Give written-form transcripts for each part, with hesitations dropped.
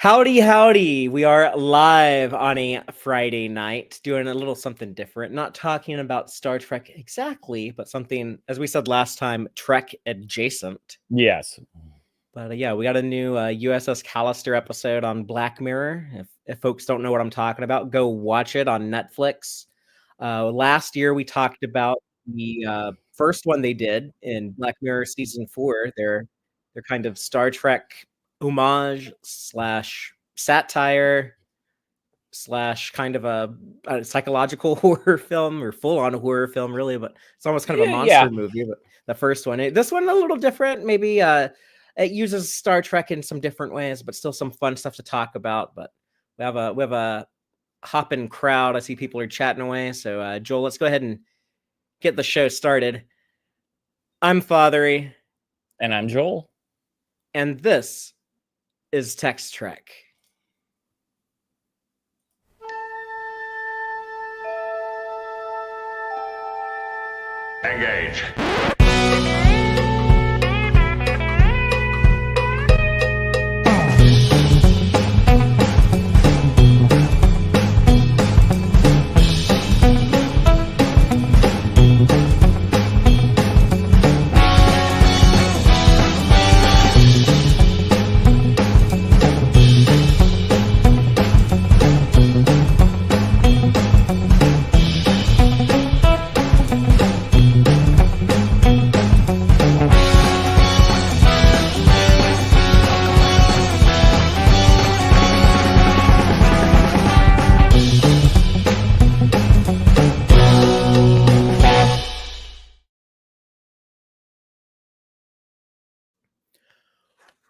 Howdy, howdy. We are live on a Friday night doing a little something different. Not talking about Star Trek exactly, but something, as we said last time, Trek adjacent. Yes. But yeah, we got a new USS Callister episode on Black Mirror. If folks don't know what I'm talking about, go watch it on Netflix. Last year, we talked about the first one they did in Black Mirror season 4. They're kind of Star Trek homage slash satire slash kind of a psychological horror film or full on horror film, really. But it's almost kind of a monster movie. But the first one, this one a little different. Maybe it uses Star Trek in some different ways, but still some fun stuff to talk about. But we have a hopping crowd. I see people are chatting away. So Joel, let's go ahead and get the show started. I'm Fatheree. And I'm Joel. And this is Tex-Trek. Engage.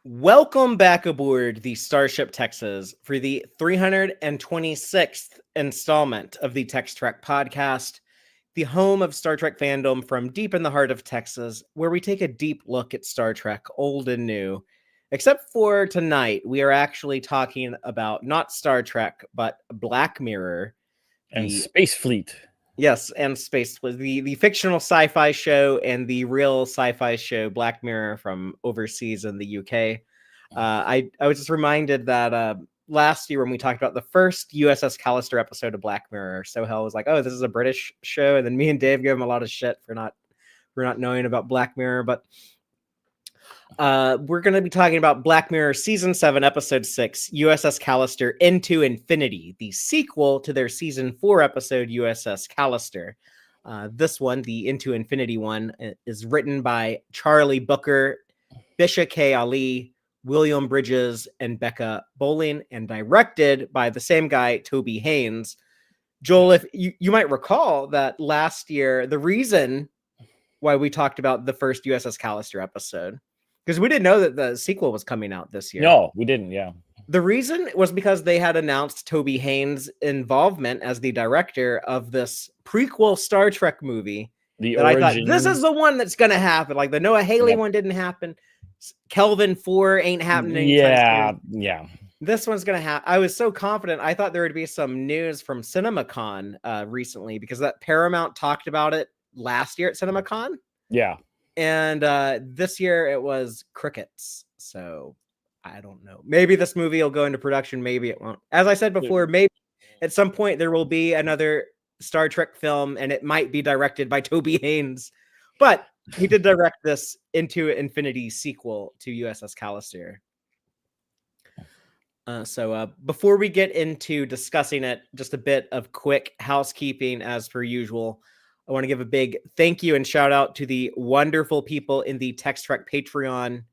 Welcome back aboard the Starship Texas for the 326th installment of the Tex-Trek podcast, the home of Star Trek fandom from deep in the heart of Texas, where we take a deep look at Star Trek, old and new. Except for tonight, we are actually talking about not Star Trek, but Black Mirror. And Space Fleet. Yes, and Space Fleet, the fictional sci-fi show and the real sci-fi show Black Mirror from overseas in the UK. I was just reminded that last year when we talked about the first USS Callister episode of Black Mirror, Sohel was like, "Oh, this is a British show," and then me and Dave gave him a lot of shit for not knowing about Black Mirror. But we're going to be talking about Black Mirror Season 7, Episode 6, USS Callister Into Infinity, the sequel to their Season 4 episode, USS Callister. This one, the Into Infinity one, is written by Charlie Brooker, Bisha K. Ali, William Bridges, and Bekka Bowling, and directed by the same guy, Toby Haynes. Joel, if you might recall that last year, the reason why we talked about the first USS Callister episode, because we didn't know that the sequel was coming out this year. No, we didn't, yeah. The reason was because they had announced Toby Haynes' involvement as the director of this prequel Star Trek movie. I thought, this is the one that's going to happen. Like the Noah Haley one didn't happen. Kelvin 4 ain't happening. Yeah. This one's going to happen. I was so confident. I thought there would be some news from CinemaCon recently, because that Paramount talked about it last year at CinemaCon. Yeah. And this year it was crickets. So I don't know. Maybe this movie will go into production. Maybe it won't. As I said before, maybe at some point there will be another Star Trek film, and it might be directed by Toby Haynes. But he did direct this Into Infinity sequel to USS Callister. So before we get into discussing it, just a bit of quick housekeeping as per usual. I want to give a big thank you and shout out to the wonderful people in the Tex-Trek Patreon.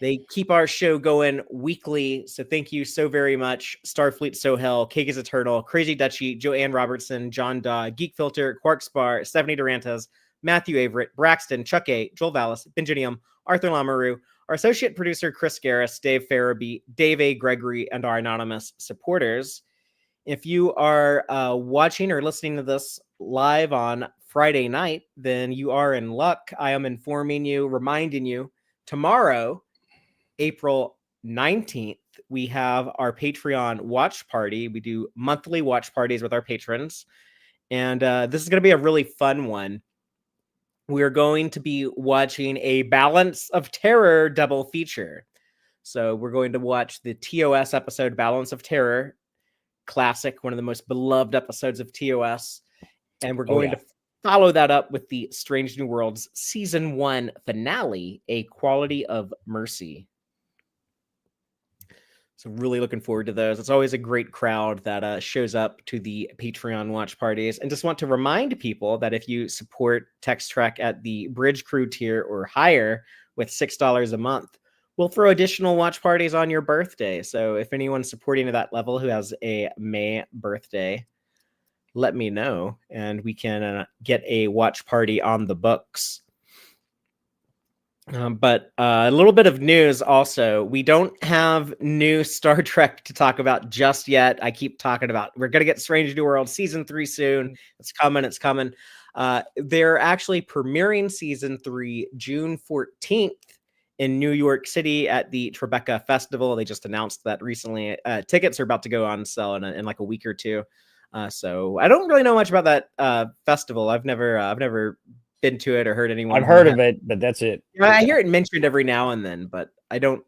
They keep our show going weekly, so thank you so very much. Starfleet Sohel, Cake is Eternal, Crazy Dutchie, Joanne Robertson, John Daw, Geek Filter, Quark Spar, Stephanie Durantes, Matthew Averett, Braxton, Chuck A, Joel Vallis, Benjinium, Arthur Lamaru, our associate producer Chris Garris, Dave Farabee, Dave A. Gregory, and our anonymous supporters. If you are watching or listening to this live on Friday night, then you are in luck. I am reminding you, tomorrow, April 19th, we have our Patreon watch party. We do monthly watch parties with our patrons, and this is going to be a really fun one. We are going to be watching a Balance of Terror double feature. So we're going to watch the TOS episode Balance of Terror, classic, one of the most beloved episodes of TOS. And we're going to follow that up with the Strange New Worlds Season 1 finale, A Quality of Mercy. So really looking forward to those. It's always a great crowd that shows up to the Patreon watch parties. And just want to remind people that if you support Tex-Trek at the Bridge Crew tier or higher with $6 a month, we'll throw additional watch parties on your birthday. So if anyone's supporting at that level who has a May birthday, let me know and we can get a watch party on the books. But a little bit of news also. We don't have new Star Trek to talk about just yet. I keep talking about we're going to get Strange New World Season 3 soon. It's coming. It's coming. They're actually premiering Season 3 June 14th in New York City at the Tribeca Festival. They just announced that recently. Tickets are about to go on sale in like a week or two. So I don't really know much about that festival. I've never been to it or heard anyone. I've heard of it, but that's it. I hear it mentioned every now and then, but I don't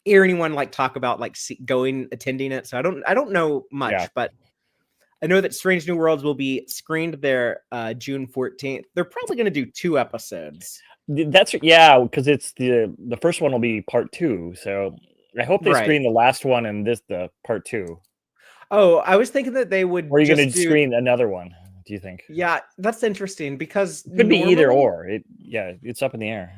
hear anyone like talk about like attending it. So I don't know much, but I know that Strange New Worlds will be screened there June 14th. They're probably going to do 2 episodes. That's because it's the first one will be part 2. So I hope they screen the last one and the part 2. Oh, I was thinking that they would. Or are you going to screen another one? Do you think? Yeah, that's interesting because it could be either or. It's up in the air.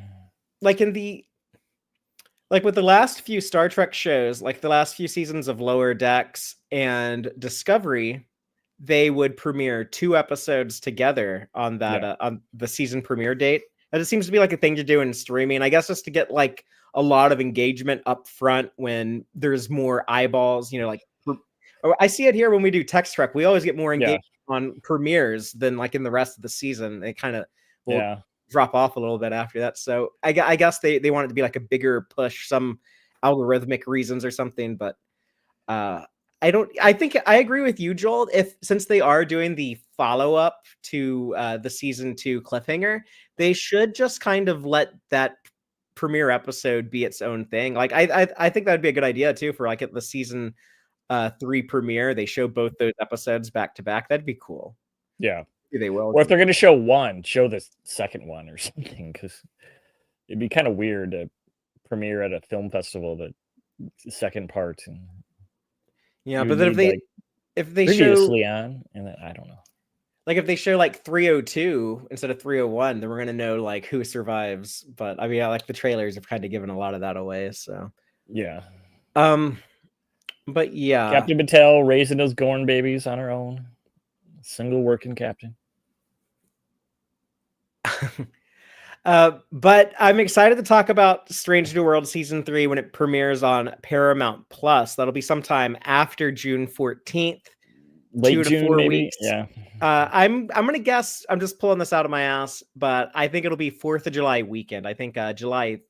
Like with the last few Star Trek shows, like the last few seasons of Lower Decks and Discovery, they would premiere 2 episodes together on that on the season premiere date. And it seems to be like a thing to do in streaming, I guess, just to get like a lot of engagement up front when there's more eyeballs. Like I see it here when we do Tex-Trek. We always get more engagement on premieres than like in the rest of the season. They kind of will drop off a little bit after that. So I guess they want it to be like a bigger push, some algorithmic reasons or something. But I think I agree with you, Joel. Since they are doing the follow-up to the season 2 cliffhanger, they should just kind of let that premiere episode be its own thing. Like I think that'd be a good idea too for like at the season 3 premiere. They show both those episodes back to back. That'd be cool. Yeah, they will. Or if they're going to show one, show the second one or something, because it'd be kind of weird to premiere at a film festival the second part. Yeah, but then if they previously show on, and then I don't know. Like if they show like 302 instead of 301, then we're gonna know like who survives. But I mean, like the trailers have kind of given a lot of that away. So yeah. But yeah, Captain Battelle raising those Gorn babies on her own, single working captain. But I'm excited to talk about Strange New World Season 3 when it premieres on Paramount Plus. That'll be sometime after June 14th. Late 2 to June, 4 maybe? weeks. Yeah. I'm gonna guess. I'm just pulling this out of my ass, but I think it'll be 4th of July weekend. I think July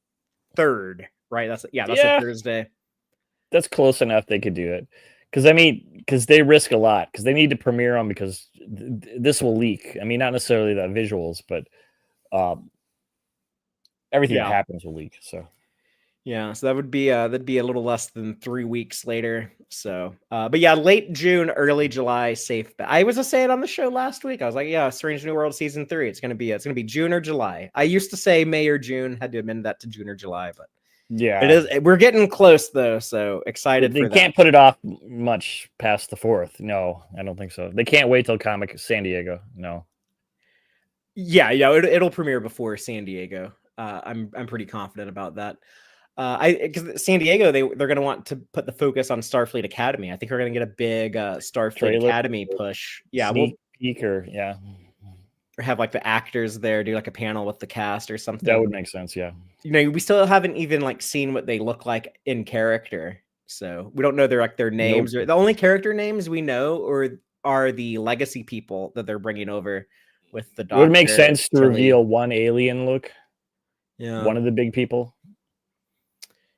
3rd. Right? That's a Thursday. That's close enough. They could do it because they risk a lot because they need to premiere them because this will leak. I mean, not necessarily the visuals, but everything that happens will leak. So. Yeah, so that'd be a little less than 3 weeks later. So, but yeah, late June, early July, safe bet. I was just saying on the show last week. I was like, yeah, Strange New World Season 3. It's gonna be June or July. I used to say May or June. Had to amend that to June or July, but yeah, it is. We're getting close though, so excited. They can't put it off much past the 4th. No, I don't think so. They can't wait till Comic San Diego. No. Yeah, it'll premiere before San Diego. I'm pretty confident about that. Because San Diego, they're going to want to put the focus on Starfleet Academy. I think we're going to get a big Starfleet Academy push. Yeah, peek or have like the actors there do like a panel with the cast or something. That would make sense. Yeah, we still haven't even like seen what they look like in character, so we don't know their names. Nope. The only character names we know are the legacy people that they're bringing over with the Doctor. It would make sense to reveal one alien look. Yeah, one of the big people.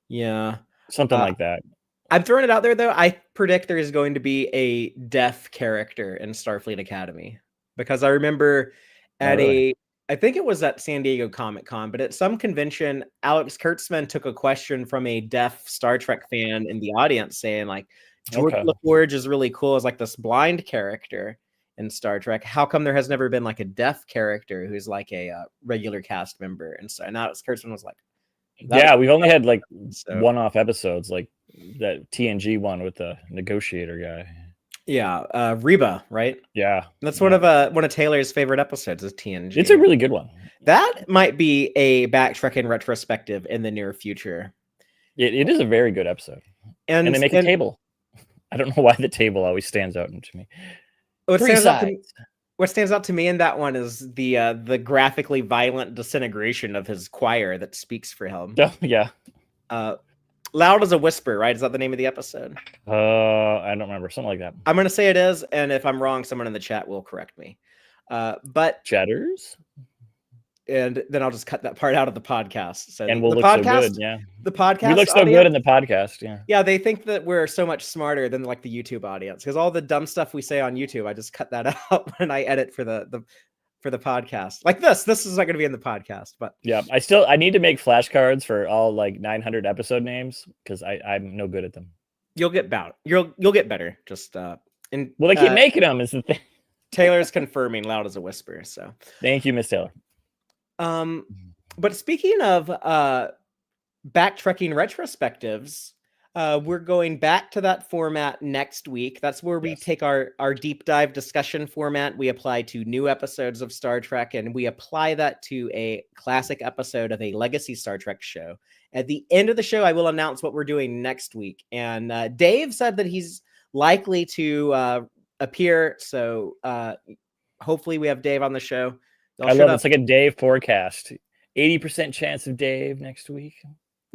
Yeah. Something like that. I'm throwing it out there, though. I predict there is going to be a deaf character in Starfleet Academy. Because I remember at a I think it was at San Diego Comic-Con, but at some convention, Alex Kurtzman took a question from a deaf Star Trek fan in the audience saying, like, George Okay. LaForge is really cool as like this blind character in Star Trek. How come there has never been like a deaf character who's like a regular cast member? And so and Alex Kurtzman was like, Yeah, we've only had like so one-off episodes, like that TNG one with the negotiator guy. yeah, Reba, right? Yeah, That's yeah. one of Taylor's favorite episodes is TNG. It's a really good one. That might be a backtracking retrospective in the near future. It is a very good episode. And they make a table. I don't know why the table always stands out to me. What stands out to me in that one is the graphically violent disintegration of his choir that speaks for him. Oh, yeah. Loud as a Whisper, right? Is that the name of the episode? I don't remember. Something like that. I'm going to say it is, and if I'm wrong, someone in the chat will correct me. But Chatters? And then I'll just cut that part out of the podcast. So and we'll look so good, yeah. The podcast we look so good in the podcast, yeah. Yeah, they think that we're so much smarter than like the YouTube audience because all the dumb stuff we say on YouTube, I just cut that out when I edit for the podcast. Like this is not going to be in the podcast, but yeah, I need to make flashcards for all like 900 episode names because I'm no good at them. You'll get better. You'll get better. Just I keep making them is the thing. Taylor's confirming Loud as a Whisper. So thank you, Miss Taylor. But speaking of backtracking retrospectives, we're going back to that format next week. That's where we take our deep dive discussion format. We apply to new episodes of Star Trek, and we apply that to a classic episode of a legacy Star Trek show. At the end of the show, I will announce what we're doing next week. And Dave said that he's likely to appear. So hopefully we have Dave on the show. I love it. It's like a Dave forecast. 80% chance of Dave next week.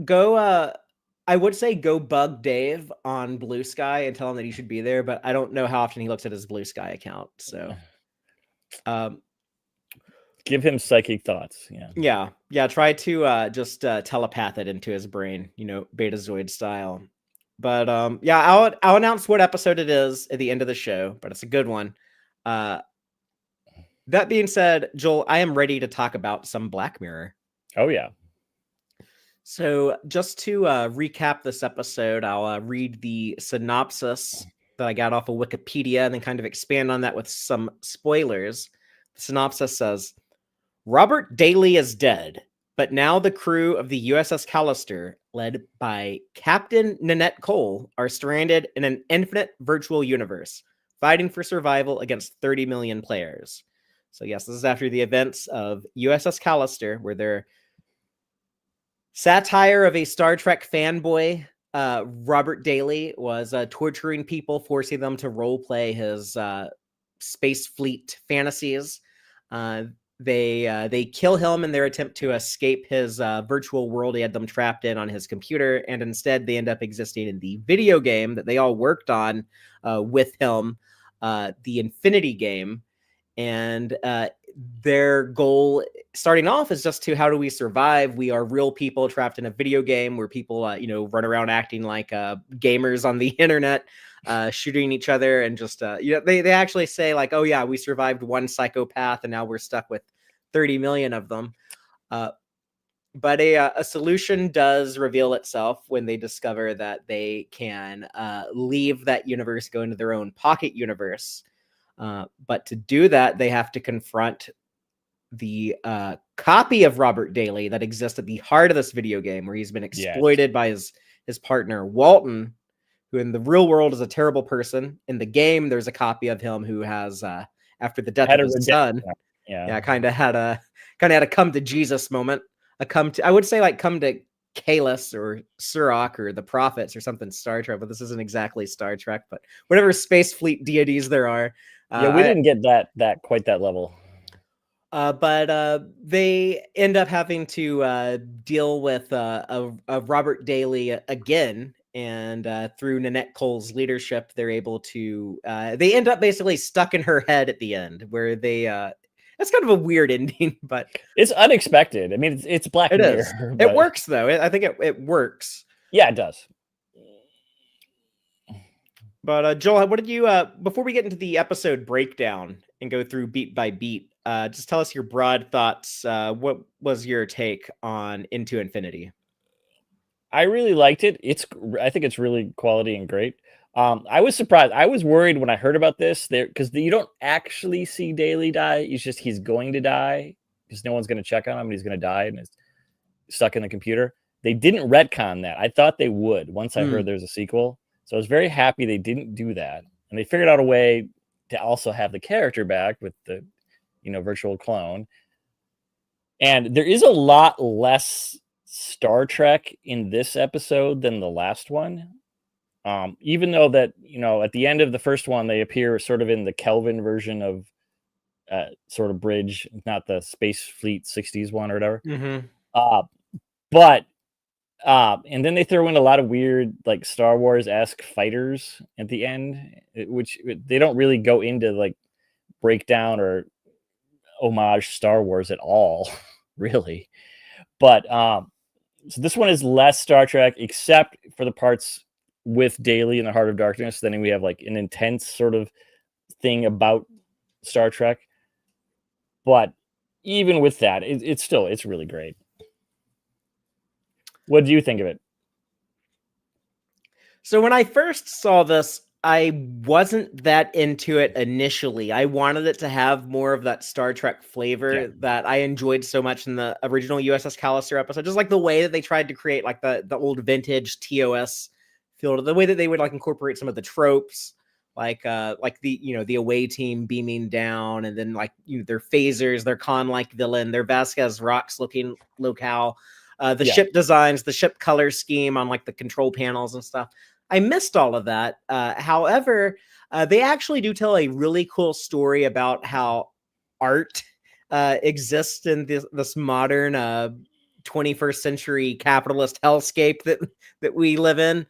I would say go bug Dave on Blue Sky and tell him that he should be there, but I don't know how often he looks at his Blue Sky account. So give him psychic thoughts. Yeah. Try to just telepath it into his brain, Betazoid style. But I'll announce what episode it is at the end of the show, but it's a good one. That being said, Joel, I am ready to talk about some Black Mirror. Oh, yeah. So just to recap this episode, I'll read the synopsis that I got off of Wikipedia and then kind of expand on that with some spoilers. The synopsis says, Robert Daly is dead, but now the crew of the USS Callister, led by Captain Nanette Cole, are stranded in an infinite virtual universe, fighting for survival against 30 million players. So yes, this is after the events of USS Callister, where their satire of a Star Trek fanboy, Robert Daly, was torturing people, forcing them to roleplay his space fleet fantasies. They kill him in their attempt to escape his virtual world he had them trapped in on his computer, and instead they end up existing in the video game that they all worked on with him, the Infinity game. And their goal starting off is just to, how do we survive? We are real people trapped in a video game where people, run around acting like gamers on the internet, shooting each other. And just, they actually say like, oh yeah, we survived one psychopath and now we're stuck with 30 million of them. But a solution does reveal itself when they discover that they can leave that universe, go into their own pocket universe. But to do that, they have to confront the copy of Robert Daly that exists at the heart of this video game, where he's been exploited by his partner, Walton, who in the real world is a terrible person. In the game, there's a copy of him who has, after the death of his son, kind of had a come to Jesus moment. Come to Kalis or Surak or the Prophets or something Star Trek, but this isn't exactly Star Trek, but whatever space fleet deities there are. We didn't get that quite that level. But they end up having to deal with a Robert Daly again, and through Nanette Cole's leadership, they're able to. They end up basically stuck in her head at the end, where they. That's kind of a weird ending, but it's unexpected. I mean, it's Black Mirror. It is. It works though. I think it works. Yeah, it does. But Joel, what did you before we get into the episode breakdown and go through beat by beat? just tell us your broad thoughts. What was your take on Into Infinity? I really liked it. I think it's really quality and great. I was surprised. I was worried when I heard about this there because you don't actually see Daly die. It's just he's going to die because no one's going to check on him and he's going to die and is stuck in the computer. They didn't retcon that. I thought they would once I heard there's a sequel. So I was very happy they didn't do that. And they figured out a way to also have the character back with the, virtual clone. And there is a lot less Star Trek in this episode than the last one. Even though that, at the end of the first one, they appear sort of in the Kelvin version of sort of bridge, not the Space Fleet 60s one or whatever. And then they throw in a lot of weird, like Star Wars-esque fighters at the end, which they don't really go into like breakdown or homage Star Wars at all, really. But so this one is less Star Trek, except for the parts with Daly in the Heart of Darkness. Then we have like an intense sort of thing about Star Trek. But even with that, it's really great. What do you think of it? So when I first saw this, I wasn't that into it initially. I wanted it to have more of that Star Trek flavor that I enjoyed so much in the original USS Callister episode. Just like the way that they tried to create like the old vintage TOS feel, the way that they would like incorporate some of the tropes, like the the away team beaming down, and then like their phasers, their con-like villain, their Vasquez Rocks looking locale, the ship designs, the ship color scheme on like the control panels and stuff. I missed all of that. However, they actually do tell a really cool story about how art exists in this modern 21st century capitalist hellscape that we live in.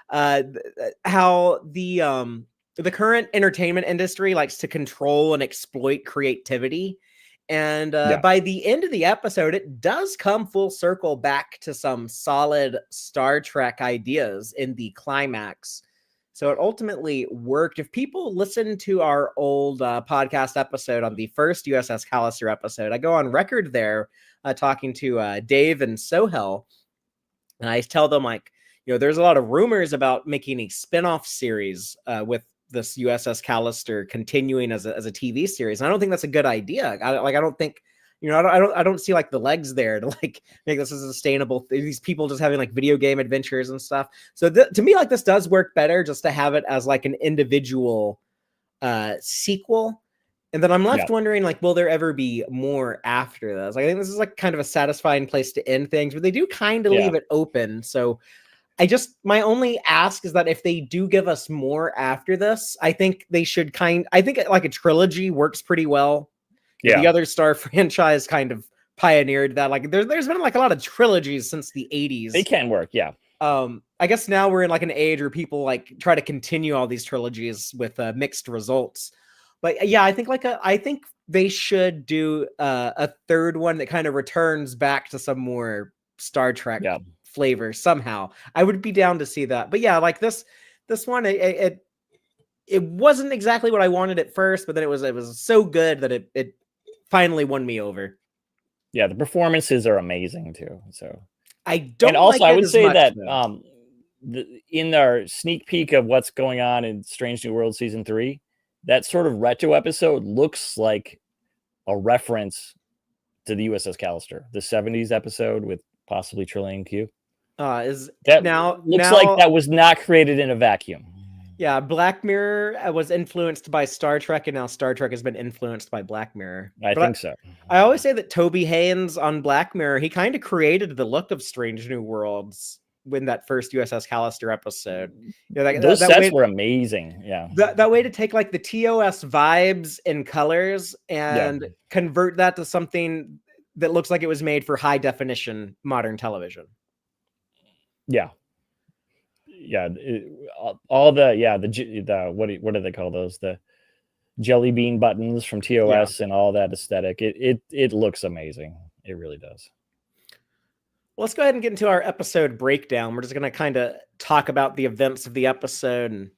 How the current entertainment industry likes to control and exploit creativity. And by the end of the episode, it does come full circle back to some solid Star Trek ideas in the climax. So it ultimately worked. If people listen to our old podcast episode on the first USS Callister episode, I go on record there talking to Dave and Sohel. And I tell them, like, there's a lot of rumors about making a spin-off series with this USS Callister continuing as a TV series. And I don't think that's a good idea. I don't think, I don't see like the legs there to like make this a sustainable. These people just having like video game adventures and stuff. So to me, like this does work better just to have it as like an individual sequel. And then I'm left wondering, like, will there ever be more after this? I think this is like kind of a satisfying place to end things, but they do kind of leave it open. So my only ask is that if they do give us more after this, I think they should I think like a trilogy works pretty well. Yeah. The other Star franchise kind of pioneered that. Like there's been like a lot of trilogies since the 80s. They can work. Yeah. I guess now we're in like an age where people like try to continue all these trilogies with mixed results. But yeah, I think they should do a third one that kind of returns back to some more Star Trek flavor somehow. I would be down to see that. But yeah, like this one, it wasn't exactly what I wanted at first, but then it was so good that it finally won me over. Yeah, the performances are amazing too. So I don't. And also, like I would say much, that though. In our sneak peek of what's going on in Strange New World season 3, that sort of retro episode looks like a reference to the USS Callister, the 70s episode with possibly Trillian Q. Looks like that was not created in a vacuum. Yeah, Black Mirror was influenced by Star Trek, and now Star Trek has been influenced by Black Mirror. I think so. I always say that Toby Haynes on Black Mirror, he kind of created the look of Strange New Worlds in that first USS Callister episode. Those sets were amazing. Yeah, that way to take like the TOS vibes and colors and convert that to something that looks like it was made for high definition modern television. Yeah. Yeah, all the what do they call those? The jelly bean buttons from TOS and all that aesthetic. It looks amazing. It really does. Well, let's go ahead and get into our episode breakdown. We're just going to kind of talk about the events of the episode and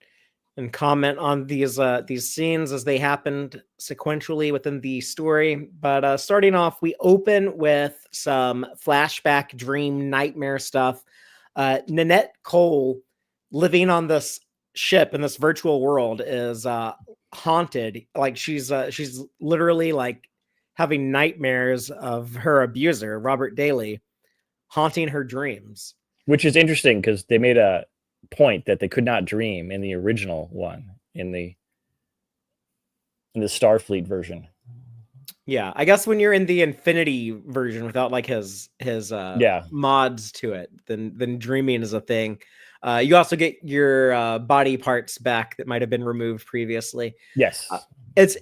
and comment on these scenes as they happened sequentially within the story. But starting off, we open with some flashback, dream, nightmare stuff. Nanette Cole, living on this ship in this virtual world, is haunted. Like she's literally like having nightmares of her abuser, Robert Daly, haunting her dreams. Which is interesting because they made a point that they could not dream in the original one, in the Starfleet version. Yeah, I guess when you're in the Infinity version without like his mods to it, then dreaming is a thing. You also get your body parts back that might have been removed previously. Yes. It's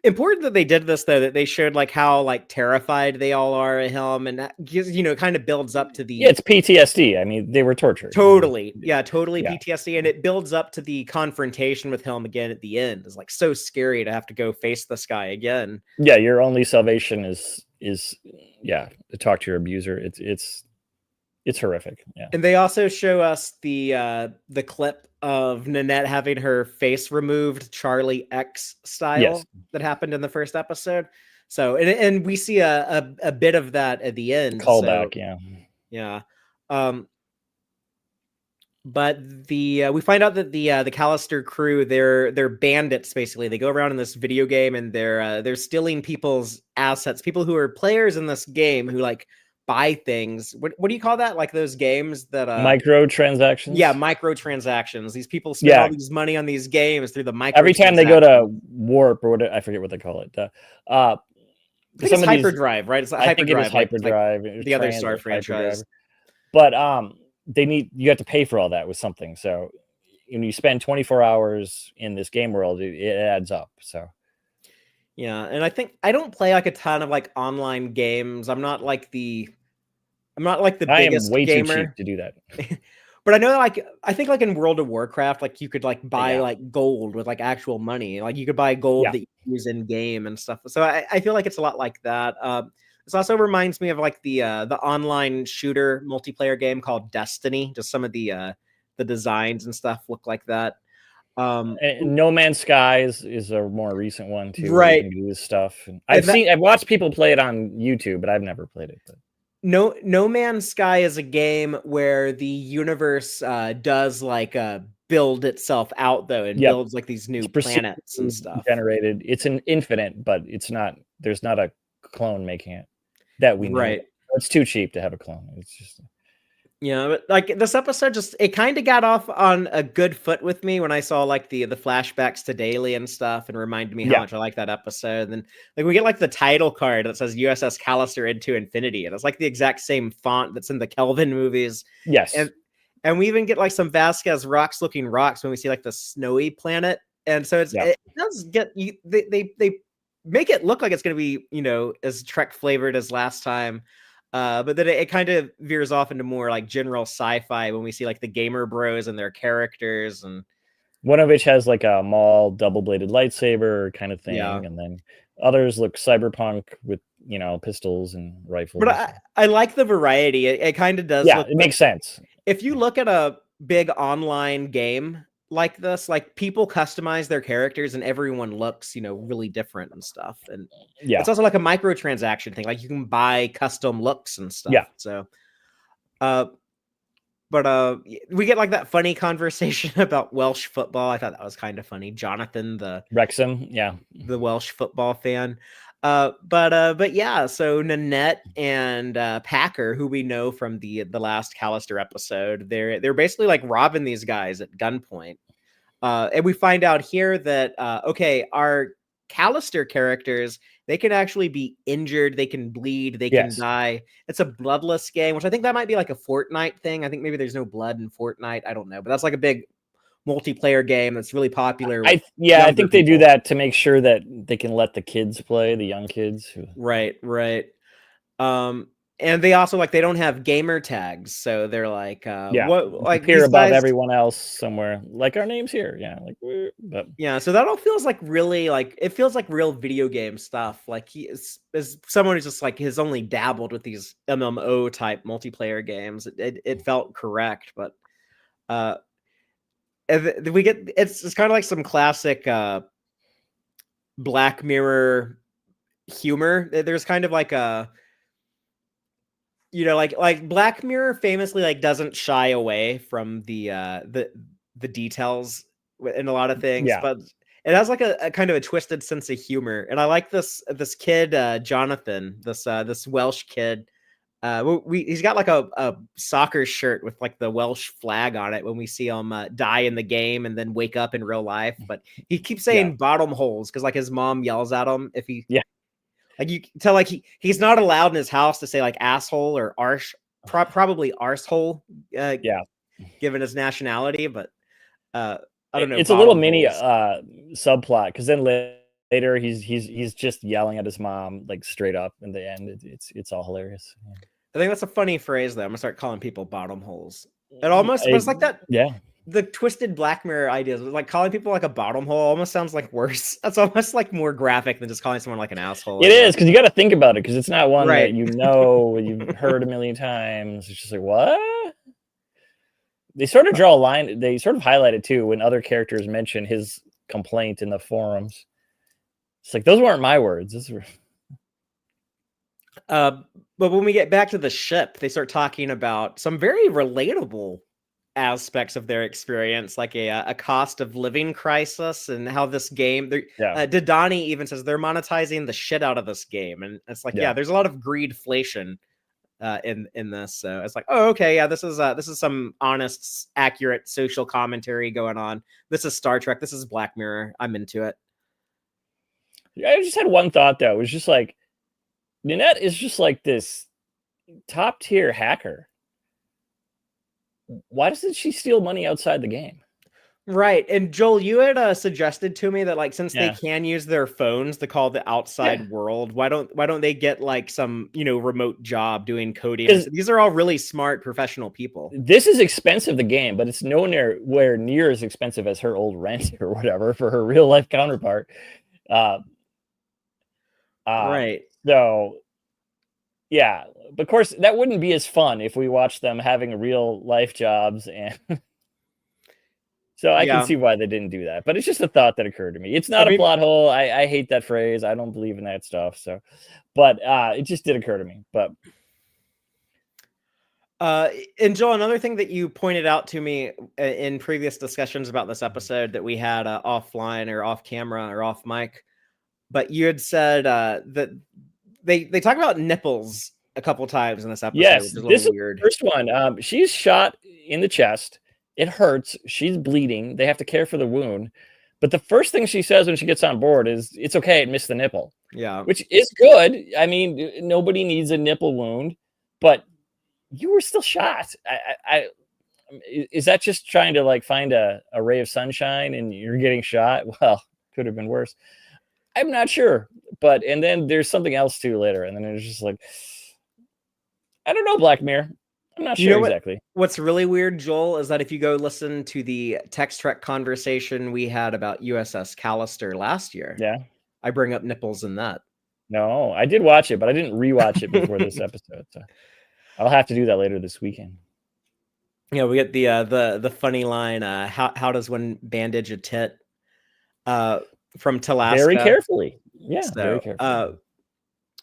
important that they did this, though, that they showed like how like terrified they all are of him, and that gives, you know, kind of builds up to the Yeah, it's PTSD. I mean, they were tortured. Totally. Totally Yeah. PTSD. And it builds up to the confrontation with him again at the end. It's like so scary to have to go face this guy again. Yeah, your only salvation is to talk to your abuser. It's horrific. Yeah. And they also show us the clip of Nanette having her face removed, Charlie X style, that happened in the first episode. So and we see a bit of that at the end. Callback, so, yeah. But we find out that the Callister crew, they're bandits basically. They go around in this video game and they're stealing people's assets, people who are players in this game who like buy things. What do you call that? Like those games that microtransactions. Yeah, microtransactions. These people spend all these money on these games through the micro. Every time they go to warp or what, I forget what they call it. I think it's hyperdrive, right? It's I think it is hyperdrive. Like the other Star franchise. But you have to pay for all that with something. So when you spend 24 hours in this game world, it adds up. So yeah, and I think I don't play like a ton of like online games. I'm not like the biggest way gamer. Too cheap to do that. But I know, like, I think like in World of Warcraft, like you could like buy like gold with like actual money. Like you could buy gold that you use in game and stuff. So I feel like it's a lot like that. This also reminds me of like the online shooter multiplayer game called Destiny. Just some of the designs and stuff look like that. And No Man's Sky is a more recent one too. Right. You can do this stuff. I've watched people play it on YouTube, but I've never played it. But. No Man's Sky is a game where the universe does like build itself out though, and builds like these new planets and stuff. Generated. It's an infinite, but it's not. There's not a clone making it that we know. Right. It's too cheap to have a clone. It's just. Yeah, but like this episode it kind of got off on a good foot with me when I saw like the flashbacks to Daly and stuff, and reminded me how much I like that episode. And then like we get like the title card that says USS Callister into Infinity, and it's like the exact same font that's in the Kelvin movies. Yes, and we even get like some Vasquez rocks looking rocks when we see like the snowy planet, and so it does get you. They make it look like it's going to be, you know, as Trek flavored as last time. But then it kind of veers off into more like general sci-fi when we see like the gamer bros and their characters, and one of which has like a Maul double-bladed lightsaber kind of thing, and then others look cyberpunk with, you know, pistols and rifles. But I like the variety. It kind of does. Yeah, it makes sense. If you look at a big online game like this, like people customize their characters and everyone looks, you know, really different and stuff. And it's also like a microtransaction thing. Like you can buy custom looks and stuff. Yeah. So, but we get like that funny conversation about Welsh football. I thought that was kind of funny. Jonathan, the Wrexham, the Welsh football fan. But yeah, so Nanette and Packer, who we know from the last Callister episode, they're basically like robbing these guys at gunpoint. And we find out here that our Callister characters, they can actually be injured, they can bleed, they can die. It's a bloodless game, which I think that might be like a Fortnite thing. I think maybe there's no blood in Fortnite. I don't know, but that's like a big multiplayer game that's really popular. I think they do that to make sure that they can let the kids play, the young kids. Right. And they also like they don't have gamer tags, so they're like, what like appear above everyone else somewhere, like our names here, but so that all feels like really like it feels like real video game stuff. Like he is someone who's just like has only dabbled with these MMO type multiplayer games. It felt correct, but we get it's kind of like some classic Black Mirror humor. There's kind of like a like Black Mirror famously like doesn't shy away from the details in a lot of things, Yeah. but it has like a kind of a twisted sense of humor. And I like this kid Jonathan, this Welsh kid. He's got like a soccer shirt with like the Welsh flag on it when we see him die in the game and then wake up in real life. But he keeps saying bottom holes because like his mom yells at him if he like you can tell like he's not allowed in his house to say like asshole or arse, probably arsehole, given his nationality. But I don't know. It's a little bottom mini holes. subplot because then later he's just yelling at his mom like straight up in the end. It's all hilarious. Yeah. I think that's a funny phrase though. I'm gonna start calling people bottom holes. It almost, but it's like that. Yeah. The twisted Black Mirror ideas, like calling people like a bottom hole, almost sounds like worse. That's almost like more graphic than just calling someone like an asshole. It is because you got to think about it because it's not one Right. that you've heard a million times. It's just like what? They sort of draw a line. They sort of highlight it too when other characters mention his complaint in the forums. It's like those weren't my words. Those were... But when we get back to the ship, they start talking about some very relatable aspects of their experience, like a cost of living crisis, and how this game. Didani even says they're monetizing the shit out of this game, and it's like, there's a lot of greedflation in this. So it's like, oh, okay, this is some honest, accurate social commentary going on. This is Star Trek. This is Black Mirror. I'm into it. I just had one thought though. It was just like Nanette is just like this top tier hacker. Why doesn't she steal money outside the game? Right. And Joel, you had suggested to me that like since they can use their phones to call the outside world, why don't they get like some, remote job doing coding? These are all really smart professional people. This is expensive, the game, but it's nowhere near as expensive as her old rent or whatever for her real life counterpart. Right. So yeah, but of course that wouldn't be as fun if we watched them having real life jobs, and so I can see why they didn't do that. But it's just a thought that occurred to me. It's not a plot hole. I hate that phrase. I don't believe in that stuff. So, but it just did occur to me. But and Joel, another thing that you pointed out to me in previous discussions about this episode that we had offline or off camera or off mic, but you had said that they talk about nipples a couple times in this episode. Yes, this is weird. The first one. She's shot in the chest. It hurts. She's bleeding. They have to care for the wound. But the first thing she says when she gets on board is, "It's okay. It missed the nipple." Yeah, which is good. I mean, nobody needs a nipple wound, but you were still shot. Is that just trying to like find a ray of sunshine and you're getting shot? Well, could have been worse. I'm not sure. But and then there's something else too later, and then it's just like, I don't know, Black Mirror. I'm not sure exactly. What's really weird, Joel, is that if you go listen to the Tex-Trek conversation we had about USS Callister last year, I bring up nipples in that. No, I did watch it, but I didn't rewatch it before this episode. So I'll have to do that later this weekend. Yeah, we get the funny line, how does one bandage a tit? From Talaska. Very carefully. Yeah, so, very carefully.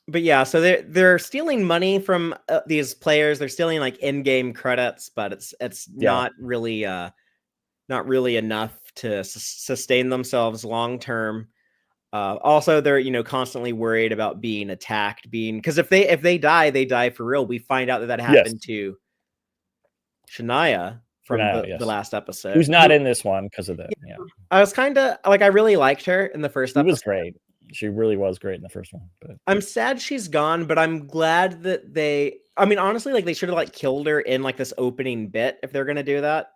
But yeah, so they're stealing money from these players. They're stealing like in-game credits, but it's not really enough to sustain themselves long term. Also, they're constantly worried about being attacked, because if they die, they die for real. We find out that happened to Shania from the last episode, who's not in this one because of that. Yeah, I was kind of like, I really liked her in the first episode. She was great. She really was great in the first one. But I'm sad she's gone, but I'm glad that honestly, like they should have like killed her in like this opening bit if they're gonna do that.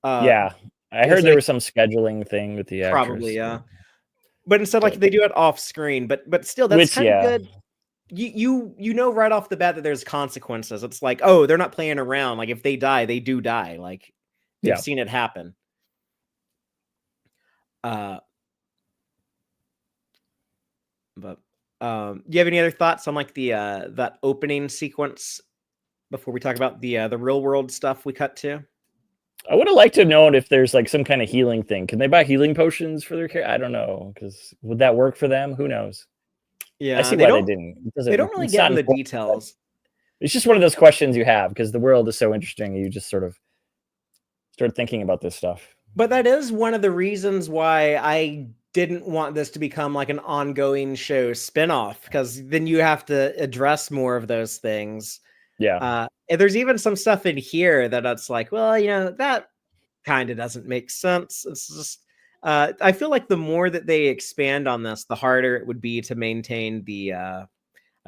I heard there was some scheduling thing with the actress. Probably, but instead, like they do it off screen, but still, that's kind of good. You know right off the bat that there's consequences. It's like, oh, they're not playing around. Like if they die, they do die. Like you've seen it happen. But do you have any other thoughts on like the that opening sequence before we talk about the real world stuff we cut to? I would have liked to have known if there's like some kind of healing thing. Can they buy healing potions for their care? I don't know, because would that work for them? Who knows? I Yeah, see why they didn't. they don't really It's get not in the important. details. It's just one of those questions you have because the world is so interesting. You just sort of start thinking about this stuff. But that is one of the reasons why I didn't want this to become like an ongoing show spinoff, because then you have to address more of those things. Yeah. And there's even some stuff in here that it's like, well, that kind of doesn't make sense. It's just, I feel like the more that they expand on this, the harder it would be to maintain the, I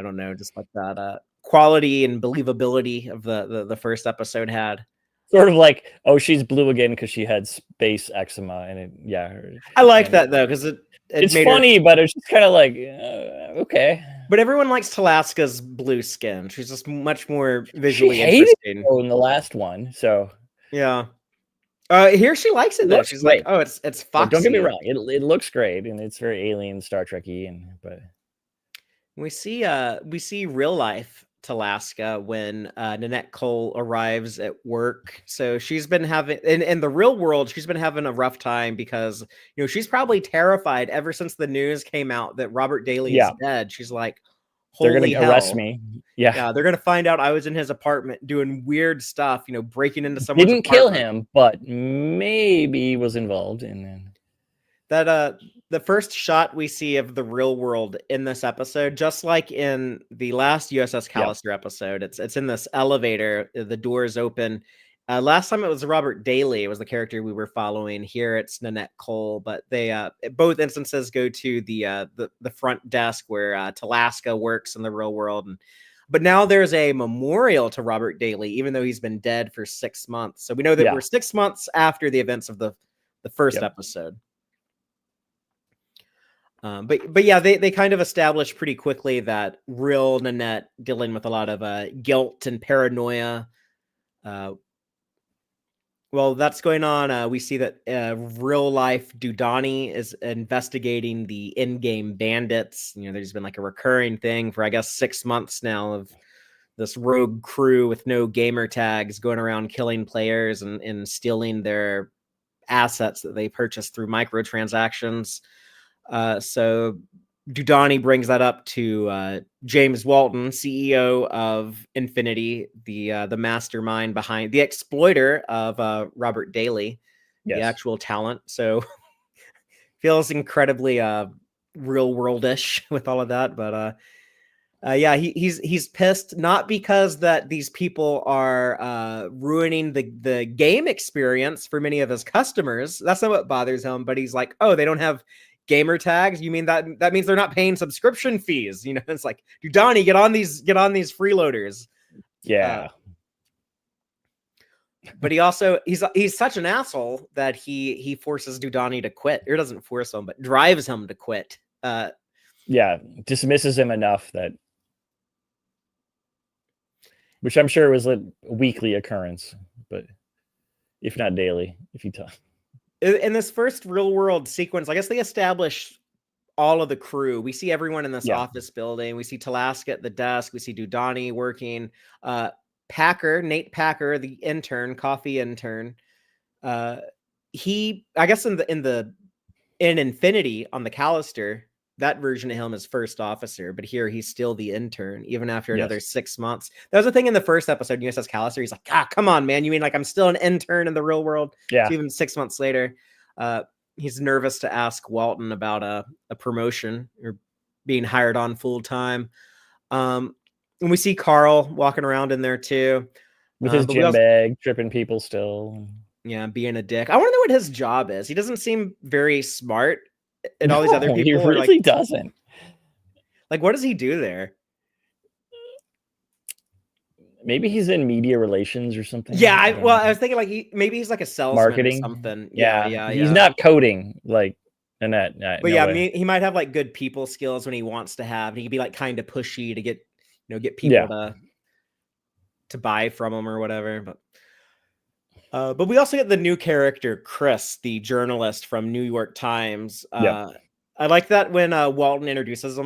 don't know, just like that quality and believability of the first episode had. Sort of like, oh, she's blue again because she had space eczema, and I like that though, because it's made funny, but it's just kind of like, okay. But everyone likes Talaska's blue skin. She's just much more visually She hated interesting. it in the last one, so yeah. Here she likes it though. She's great. like, oh, it's foxy. Don't get me wrong, it looks great, and it's very alien Star Trek-y, but We see real life Talaska when Nanette Cole arrives at work. So she's been having in the real world, she's been having a rough time because she's probably terrified ever since the news came out that Robert Daly is dead. She's like, they're holy gonna arrest me. Yeah, they're gonna find out I was in his apartment doing weird stuff, breaking into someone's Didn't apartment. kill him, but maybe was involved in that. The first shot we see of the real world in this episode, just like in the last USS Callister episode, it's in this elevator. The doors open. Last time it was Robert Daly. It was the character we were following. Here it's Nanette Cole, but they both instances go to the front desk where Talaska works in the real world. But now there's a memorial to Robert Daly, even though he's been dead for 6 months. So we know that we're 6 months after the events of the first episode. But yeah, they kind of established pretty quickly that real Nanette dealing with a lot of guilt and paranoia. Well, that's going on. We see that real life Dudani is investigating the in-game bandits. There's been like a recurring thing for, I guess, 6 months now of this rogue crew with no gamer tags going around killing players and stealing their assets that they purchased through microtransactions. So Dudani brings that up to James Walton, CEO of Infinity, the mastermind behind the exploiter of Robert Daly, the actual talent. So feels incredibly real worldish with all of that. But yeah, he's pissed, not because that these people are ruining the game experience for many of his customers. That's not what bothers him. But he's like, oh, they don't have gamer tags. You mean that means they're not paying subscription fees? It's like, Dudani, get on these freeloaders. Yeah. But he also he's such an asshole that he forces Dudani to quit, or doesn't force him, but drives him to quit. Dismisses him enough that, which I'm sure was a weekly occurrence, but if not daily, if you talk. In this first real world sequence, I guess they establish all of the crew. We see everyone in this office building. We see Talaska at the desk. We see Dudani working. Nate Packer, the intern, coffee intern. He, I guess in Infinity on the Callister, that version of him is first officer, but here he's still the intern, even after another 6 months. That was the thing in the first episode, USS Callister. He's like, come on, man. You mean like I'm still an intern in the real world? Yeah. So even 6 months later, he's nervous to ask Walton about a promotion or being hired on full time. And we see Carl walking around in there too. With his gym bag, tripping people still. Yeah, being a dick. I want to know what his job is. He doesn't seem very smart. And all these other people, he really doesn't. Like, what does he do there? Maybe he's in media relations or something. Yeah, I was thinking like maybe he's like a salesman marketing or something. Yeah. He's not coding like Nanette. But no way. He might have like good people skills when he wants to have. He could be like kind of pushy to get people to buy from him or whatever. But we also get the new character, Chris, the journalist from New York Times. I like that when Walton introduces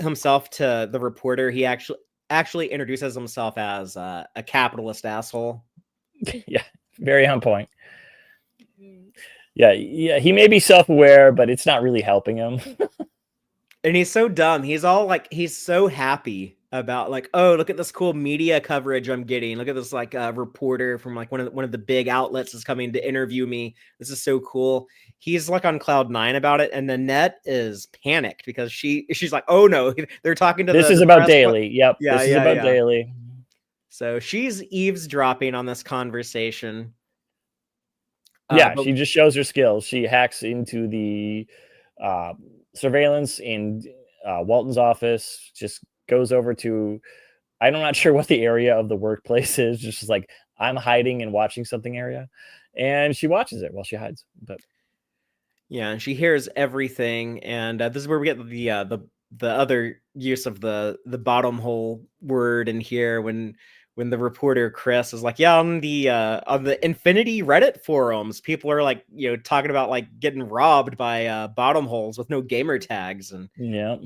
himself to the reporter, he actually introduces himself as a capitalist asshole. Yeah, Very on point. Yeah, he may be self-aware, but it's not really helping him. And he's so dumb. He's all like, he's so happy about like, oh, look at this cool media coverage I'm getting. Look at this like reporter from like one of the big outlets is coming to interview me. This is so cool. He's like on cloud 9 about it, and Nanette is panicked because she's like, oh no, they're talking to this the is about press. Daly. Yep, Yeah, this is about Daly. So she's eavesdropping on this conversation. Yeah, she just shows her skills. She hacks into the surveillance in Walton's office, just goes over to, I'm not sure what the area of the workplace is, just like, I'm hiding and watching something area. And she watches it while she hides. But yeah, and she hears everything. And this is where we get the other use of the bottom hole word in here when the reporter Chris is like, yeah, on the Infinity Reddit forums, people are like, talking about like getting robbed by bottom holes with no gamer tags. And yeah,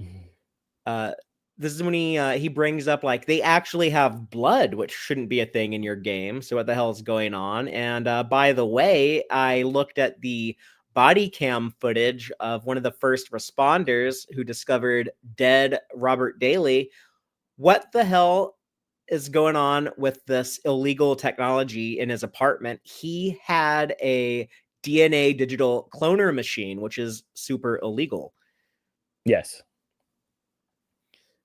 this is when he brings up like they actually have blood, which shouldn't be a thing in your game. So what the hell is going on? And by the way, I looked at the body cam footage of one of the first responders who discovered dead Robert Daly. What the hell is going on with this illegal technology in his apartment? He had a DNA digital cloner machine, which is super illegal. Yes.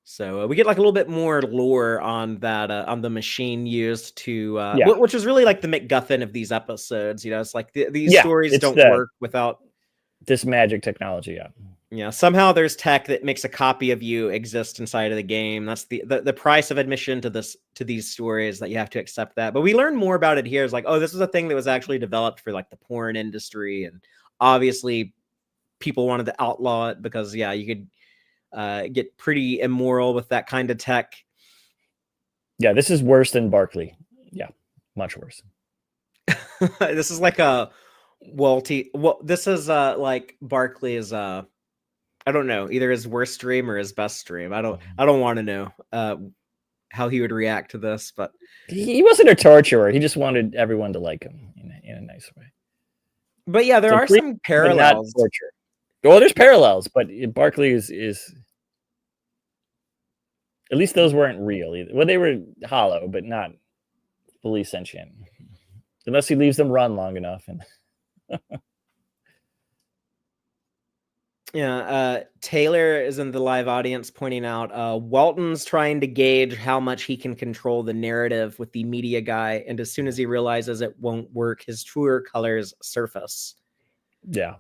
So we get like a little bit more lore on that, on the machine used to, yeah. which is really like the MacGuffin of these episodes. It's like these stories don't work without this magic technology. Yeah, somehow there's tech that makes a copy of you exist inside of the game. That's the price of admission to these stories, that you have to accept that. But we learn more about it here. It's like, oh, this is a thing that was actually developed for like the porn industry, and obviously people wanted to outlaw it because you could get pretty immoral with that kind of tech. Yeah, this is worse than Barkley. Yeah, much worse. This is like a this is like Barkley's I don't know, either his worst stream or his best stream. I don't want to know how he would react to this, but he wasn't a torturer. He just wanted everyone to like him in a nice way. But yeah, there are some parallels. Not torture. Well, there's parallels, but Barkley is at least those weren't real either. Well, they were hollow, but not fully sentient, unless he leaves them run long enough. And yeah, Taylor is in the live audience pointing out Walton's trying to gauge how much he can control the narrative with the media guy, and as soon as he realizes it won't work, his truer colors surface. Yeah.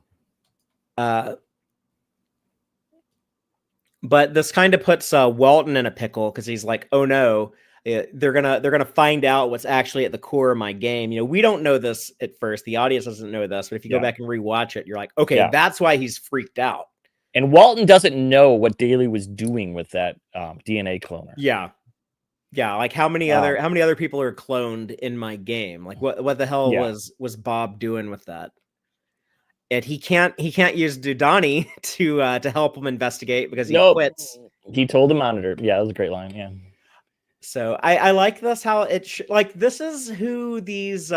But this kind of puts Walton in a pickle, because he's like, oh no, they're gonna find out what's actually at the core of my game. We don't know this at first. The audience doesn't know this, but if you go back and rewatch it, you're like, okay, that's why he's freaked out. And Walton doesn't know what Daly was doing with that DNA cloner. Yeah. Like how many other people are cloned in my game? Like what the hell was Bob doing with that? And he can't use Dudani to help him investigate because he quits. He told the monitor. Yeah, that was a great line. Yeah. So I like this, how like this is who these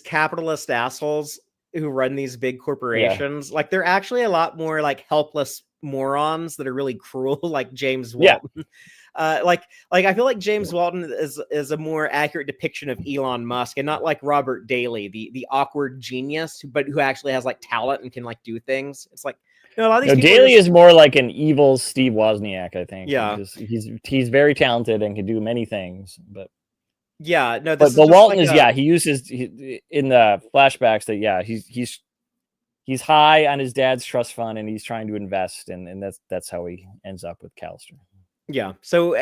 capitalist assholes who run these big corporations, like they're actually a lot more like helpless morons that are really cruel, like James Walton. Like I feel like James Walton is a more accurate depiction of Elon Musk, and not like Robert Daly, the awkward genius, but who actually has like talent and can like do things. It's like, a lot of these Daly is more like an evil Steve Wozniak, I think. Yeah, he's very talented and can do many things, but but Walton like he uses in the flashbacks that he's high on his dad's trust fund and he's trying to invest, and that's how he ends up with Callister. Yeah, so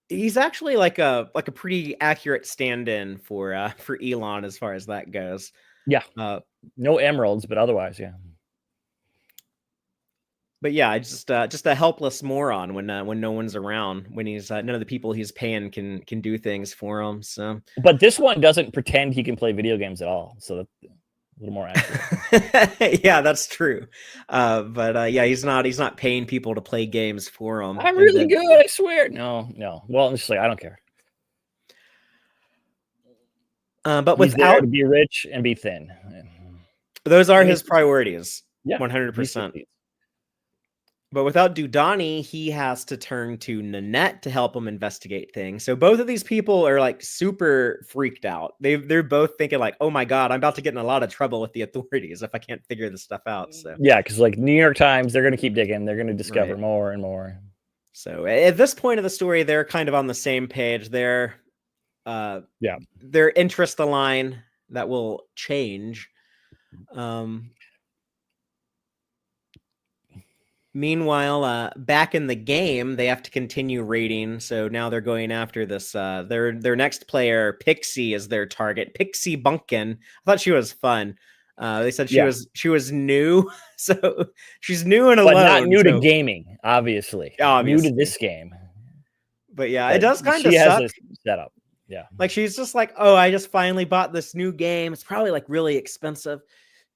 he's actually like a pretty accurate stand-in for Elon as far as that goes. Yeah, no emeralds, but otherwise, yeah. But yeah, just a helpless moron when no one's around, when he's none of the people he's paying can do things for him. So, but this one doesn't pretend he can play video games at all, so that's a little more accurate. Yeah, that's true. But he's not paying people to play games for him. I'm really good, I swear. No. Well, I'm just like, I don't care. But He's there without to be rich and be thin. those are And his priorities, yeah, 100%. But without Dudani, he has to turn to Nanette to help him investigate things. So both of these people are like super freaked out. They're both thinking like, "Oh my god, I'm about to get in a lot of trouble with the authorities if I can't figure this stuff out." So yeah, because like New York Times, they're going to keep digging. They're going to discover right. more and more. So at this point of the story, they're kind of on the same page. Their interest align. That will change. Meanwhile, back in the game, they have to continue raiding. So now they're going after this. Their next player, Pixie, is their target. Pixie Bunkin. I thought she was fun. They said she was new, so she's new and alone, but not new to gaming, obviously. New to this game. But yeah, it does kind of suck. She has a setup. Yeah, like she's just like, oh, I just finally bought this new game. It's probably like really expensive.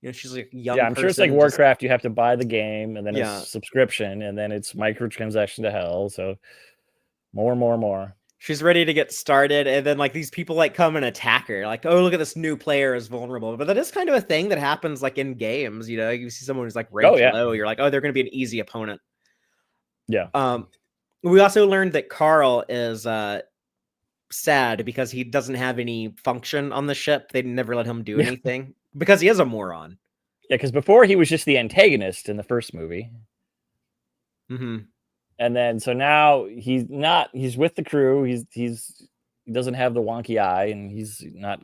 You know, she's like a young. Yeah, I'm sure it's like Warcraft. You have to buy the game, and then it's subscription, and then it's microtransaction to hell. So more. She's ready to get started, and then like these people like come and attack her. Like, oh, look at this new player is vulnerable. But that is kind of a thing that happens like in games. You know, you see someone who's like ranked low, you're like, oh, they're going to be an easy opponent. Yeah. We also learned that Carl is sad because he doesn't have any function on the ship. They never let him do anything because he is a moron. Yeah, because before he was just the antagonist in the first movie. Mm-hmm. And then so now he's not. He's with the crew. He doesn't have the wonky eye, and he's not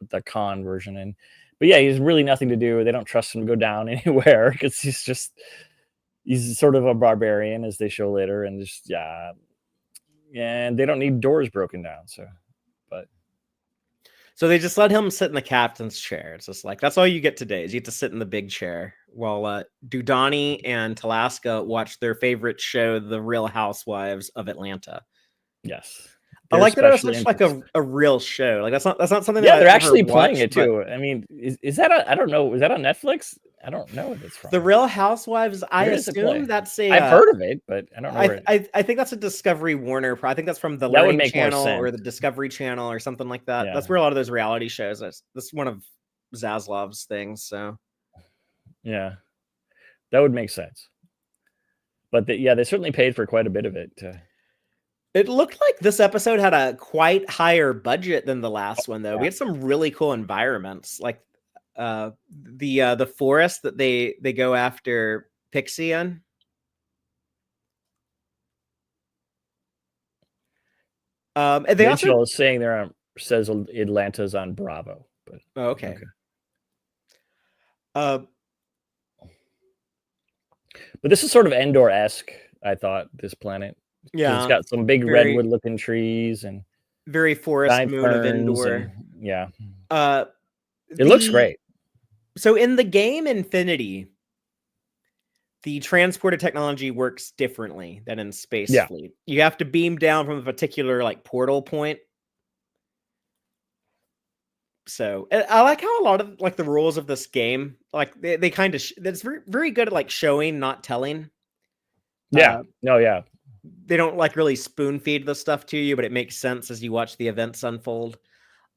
the Khan version. But yeah, he's really nothing to do. They don't trust him to go down anywhere because he's sort of a barbarian, as they show later, and just and they don't need doors broken down. So they just let him sit in the captain's chair. It's just like, that's all you get today is you get to sit in the big chair while Dudani and Talaska watch their favorite show, The Real Housewives of Atlanta. Yes. I like that it was such like a real show. Like that's not something that they're actually playing it too. I mean, is that I don't know, is that on Netflix? I don't know what it's from. The Real Housewives, I assume that's a I've heard of it, but I don't know. I think that's a Discovery Warner. I think that's from the Learning Channel or the Discovery Channel or something like that. Yeah. That's where a lot of those reality shows. That's one of Zaslav's things. So yeah, that would make sense. But they certainly paid for quite a bit of it. It looked like this episode had a quite higher budget than the last one, though. Yeah. We had some really cool environments, like the forest that they go after Pixie in. And they Mitchell is saying says Atlanta's on Bravo, but okay. But this is sort of Endor-esque, I thought, this planet. Yeah, it's got some big redwood looking trees and very forest moon of Endor. It looks great. So in the game Infinity, the transporter technology works differently than in Space Fleet. You have to beam down from a particular like portal point. So I like how a lot of like the rules of this game, like they kind of that's very, very good at like showing, not telling. Yeah. They don't like really spoon feed the stuff to you, but it makes sense as you watch the events unfold.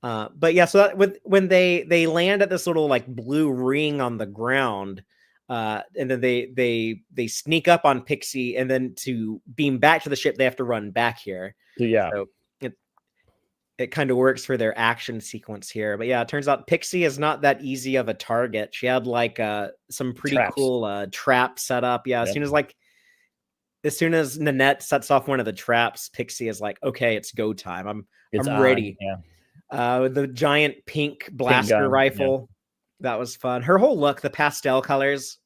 But yeah, so when they land at this little like blue ring on the ground, and then they sneak up on Pixie, and then to beam back to the ship, they have to run back here. So it kind of works for their action sequence here. But yeah, it turns out Pixie is not that easy of a target. She had like some pretty cool trap set up. Yeah, as soon as Nanette sets off one of the traps, Pixie is like, okay, it's go time. I'm ready. Yeah. The giant pink blaster rifle. Yeah. That was fun. Her whole look, the pastel colors.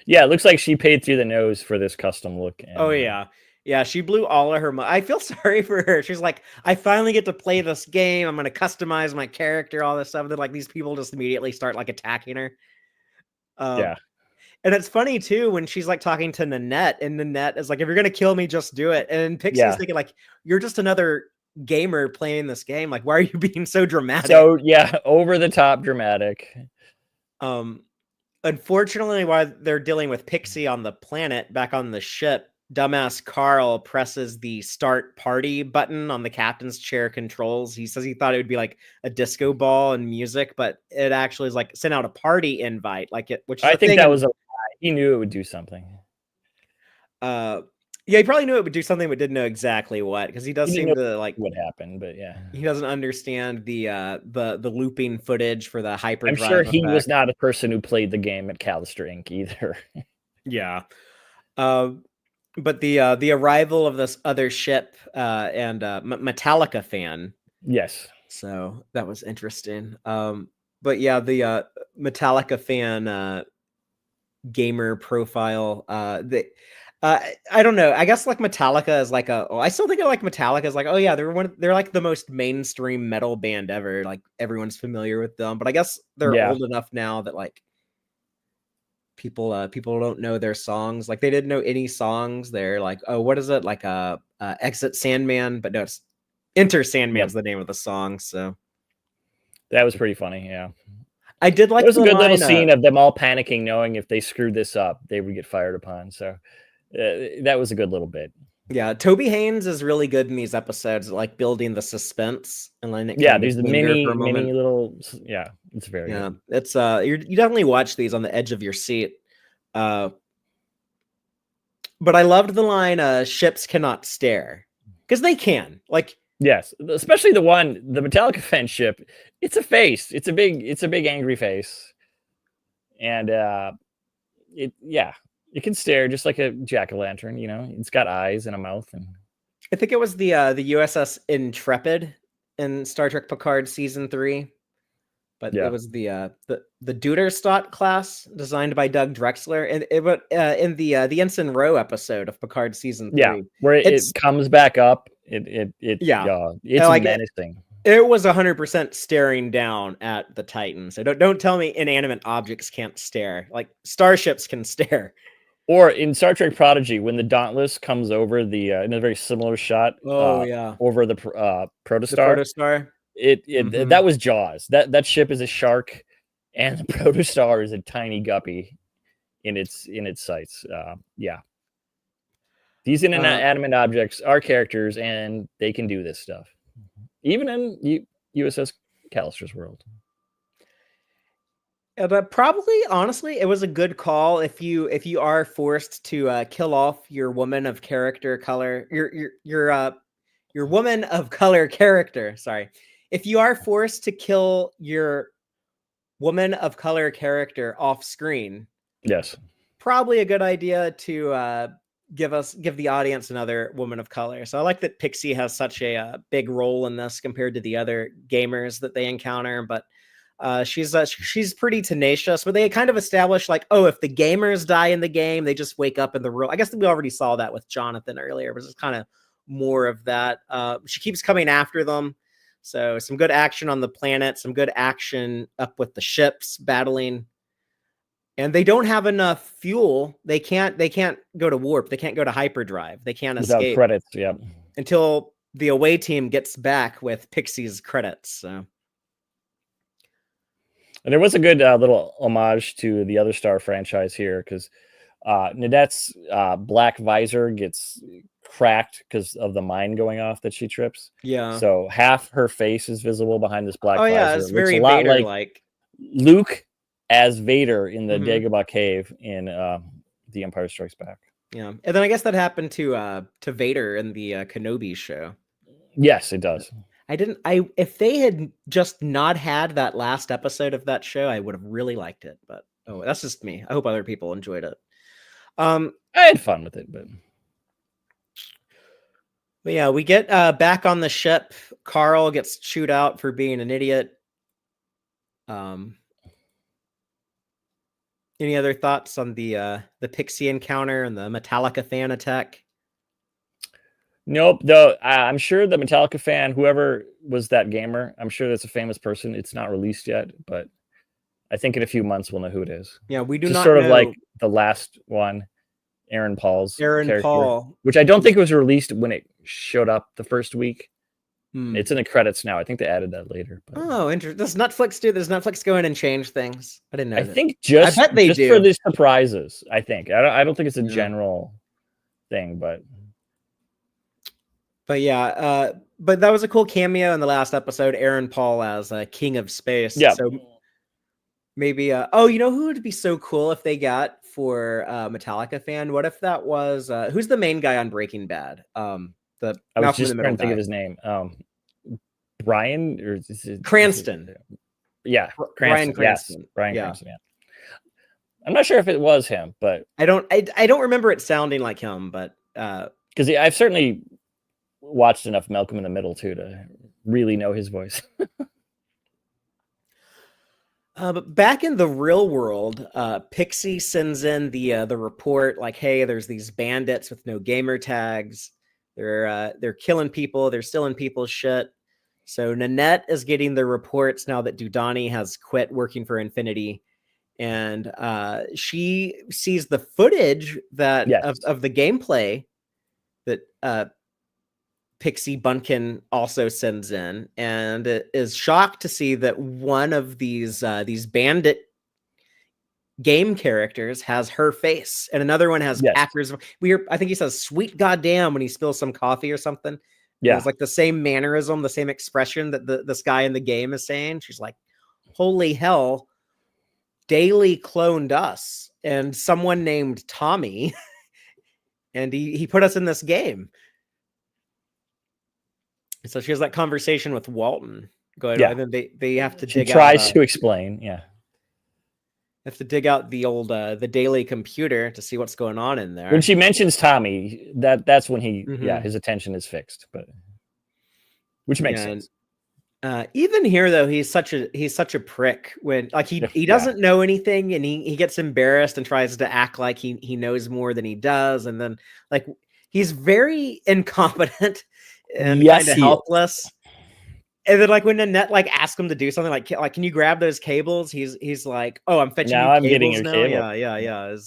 Yeah, it looks like she paid through the nose for this custom look. Oh, yeah. Yeah, she blew all of her money. I feel sorry for her. She's like, I finally get to play this game. I'm going to customize my character, all this stuff. Then like these people just immediately start like attacking her. Yeah. And it's funny too when she's like talking to Nanette, and Nanette is like, "If you're gonna kill me, just do it." And Pixie's thinking like, "You're just another gamer playing this game. Like, why are you being so dramatic?" So yeah, over the top dramatic. Unfortunately, while they're dealing with Pixie on the planet, back on the ship, dumbass Carl presses the start party button on the captain's chair controls. He says he thought it would be like a disco ball and music, but it actually is like sent out a party invite, like it, which is I think that was he knew it would do something. Yeah, he probably knew it would do something, but didn't know exactly what, because he does seem to like what happened, but yeah, he doesn't understand the looping footage for the hyperdrive. I'm sure he was not a person who played the game at Callister Inc. either. Yeah. But the arrival of this other ship and Metallica fan. Yes. So that was interesting. But yeah, the Metallica fan gamer profile. I don't know. I guess like Metallica is like I still think of like Metallica is like, oh yeah, they're like the most mainstream metal band ever. Like everyone's familiar with them. But I guess they're old enough now that like people don't know their songs. Like they didn't know any songs. They're like, oh, what is it? Like Exit Sandman, but no, it's Enter Sandman's the name of the song. So that was pretty funny. Yeah, I did like. It was a good little scene of them all panicking, knowing if they screwed this up, they would get fired upon. So that was a good little bit. Yeah, Toby Haynes is really good in these episodes, like building the suspense and letting it. Yeah, there's the mini little. Yeah, it's very good. It's you definitely watch these on the edge of your seat. But I loved the line, "Ships cannot stare," because they can. Like, yes, especially the Metallica fan ship. It's a face. It's a big angry face, and it can stare just like a jack-o'-lantern, you know. It's got eyes and a mouth. And I think it was the USS Intrepid in Star Trek Picard season 3, but it was the Duderstadt class designed by Doug Drexler, and it was in the Ensign Rowe episode of Picard season 3. Yeah, where it comes back up. It's like menacing. It was 100% staring down at the Titan. So don't tell me inanimate objects can't stare. Like starships can stare. Or in Star Trek Prodigy, when the Dauntless comes over the in a very similar shot, over the Protostar. That was Jaws. That ship is a shark, and the Protostar is a tiny guppy in its sights. These inanimate objects are characters, and they can do this stuff, even in USS Callister's world. But probably, honestly, it was a good call if you are forced to kill off your woman of character color, your woman of color character. Sorry, if you are forced to kill your woman of color character off screen, yes, probably a good idea to give the audience another woman of color. So I like that Pixie has such a big role in this compared to the other gamers that they encounter, but. She's pretty tenacious, but they kind of establish like, oh, if the gamers die in the game, they just wake up in the real. I guess we already saw that with Jonathan earlier, but it's kind of more of that. She keeps coming after them, so some good action on the planet, some good action up with the ships battling, and they don't have enough fuel. They can't go to warp. They can't go to hyperdrive. They can't escape credits. Yeah, until the away team gets back with Pixie's credits. So. And there was a good little homage to the other Star franchise here, because Nanette's black visor gets cracked because of the mine going off that she trips. Yeah. So half her face is visible behind this black visor. Oh yeah, it's very Vader-like. Luke as Vader in the Dagobah cave in The Empire Strikes Back. Yeah, and then I guess that happened to Vader in the Kenobi show. Yes, it does. If they had just not had that last episode of that show, I would have really liked it. But that's just me. I hope other people enjoyed it. I had fun with it, but yeah, we get back on the ship. Carl gets chewed out for being an idiot. Any other thoughts on the Pixie encounter and the Metallica fan attack? Nope. Though I'm sure the Metallica fan, whoever was that gamer, I'm sure that's a famous person. It's not released yet, but I think in a few months we'll know who it is. Yeah, we do just not sort know. Of like the last one, Aaron character, Paul, which I don't think it was released when it showed up the first week. It's in the credits now. I think they added that later. But. Oh, interesting. Does Netflix do? Does Netflix go in and change things? I didn't know. I think I bet they do for these surprises. I think I don't think it's a general. thing, but yeah, but that was a cool cameo in the last episode. Aaron Paul as King of Space. yeah. So maybe oh, you know who would be so cool if they got for Metallica fan? What if that was who's the main guy on Breaking Bad? The I was Malcolm in just the Middle trying to think guy. of his name. Brian, or is it Cranston. Yeah, Cranston. Bryan Cranston. Yes, Bryan Yeah. Cranston. Yeah. I'm not sure if it was him, but I don't remember it sounding like him, but because I've certainly watched enough Malcolm in the Middle too to really know his voice. but back in the real world, Pixie sends in the report like, "Hey, there's these bandits with no gamer tags. They're killing people. They're stealing people's shit." So Nanette is getting the reports now that Dudani has quit working for Infinity, and she sees the footage that Yes. of the gameplay that Pixie Bunkin also sends in, and is shocked to see that one of these bandit game characters has her face, and another one has Yes. Packer's. I think he says "sweet goddamn" when he spills some coffee or something. Yeah. It's like the same mannerism, the same expression that this guy in the game is saying. She's like, "Holy hell, Daly cloned us, and someone named Tommy, and he put us in this game." So she has that conversation with Walton going on, and then they have to dig out. She tries to explain, yeah. Have to dig out the old the Daily computer to see what's going on in there. When she mentions Tommy, that's when he his attention is fixed, but which makes sense. Even here though, he's such a prick when like he doesn't know anything, and he gets embarrassed and tries to act like he knows more than he does, and then like he's very incompetent and kind of helpless. And then, like when Nanette like asks him to do something, like can you grab those cables? He's like, "Oh, I'm fetching now. You I'm cables getting your now." cable. Yeah.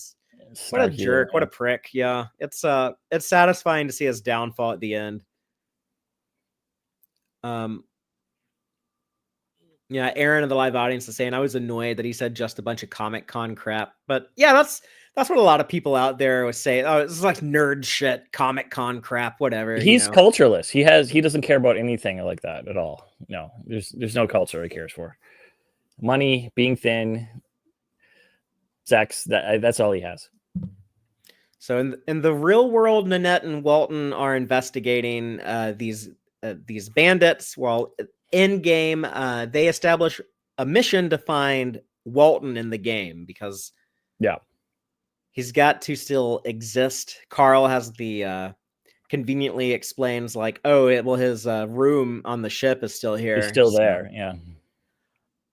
What a jerk! What a prick! Yeah, it's satisfying to see his downfall at the end. Yeah, Aaron in the live audience is saying I was annoyed that he said just a bunch of Comic Con crap, but yeah, that's what a lot of people out there would say. Oh, it's like nerd shit, Comic Con crap, whatever. He's cultureless. He doesn't care about anything like that at all. No, there's no culture he cares for. Money, being thin, sex. That's all he has. So in the real world, Nanette and Walton are investigating these bandits, while in game they establish a mission to find Walton in the game because he's got to still exist. Carl has the conveniently explains like, his room on the ship is still here. He's still there, yeah.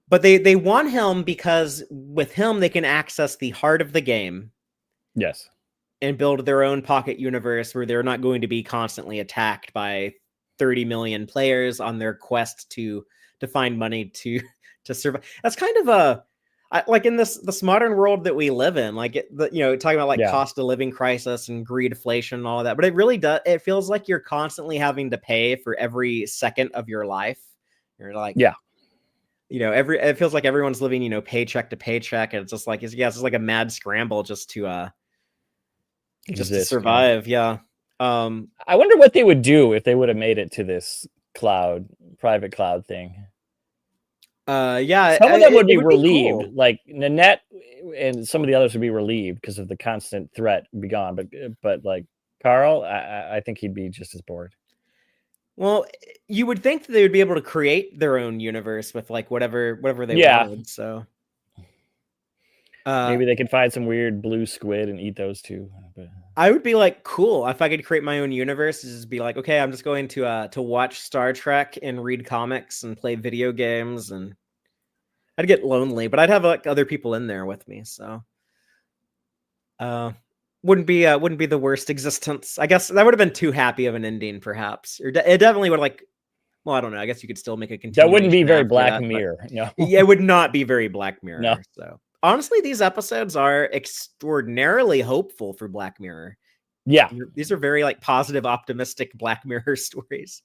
But they want him because with him they can access the heart of the game. Yes. And build their own pocket universe where they're not going to be constantly attacked by 30 million players on their quest to find money to survive. That's kind of like in this modern world that we live in, like talking about like cost of living crisis and greedflation and all of that. But it really does. It feels like you're constantly having to pay for every second of your life. You're like, it feels like everyone's living, paycheck to paycheck, and it's just like it's like a mad scramble just to survive. Yeah. I wonder what they would do if they would have made it to this private cloud thing. Some of them would be relieved. Cool. Like Nanette and some of the others would be relieved because of the constant threat be gone. But like Carl, I think he'd be just as bored. Well, you would think that they would be able to create their own universe with like whatever they wanted. So maybe they could find some weird blue squid and eat those too. But I would be like, cool, if I could create my own universe, just be like, okay, I'm just going to watch Star Trek and read comics and play video games, and I'd get lonely, but I'd have like other people in there with me, so wouldn't be the worst existence. I guess that would have been too happy of an ending, perhaps. Or it definitely would well, I don't know. I guess you could still make a continuation. That wouldn't be very Black Mirror. No, it would not be very Black Mirror. No. So honestly, these episodes are extraordinarily hopeful for Black Mirror. Yeah. These are very like positive, optimistic Black Mirror stories.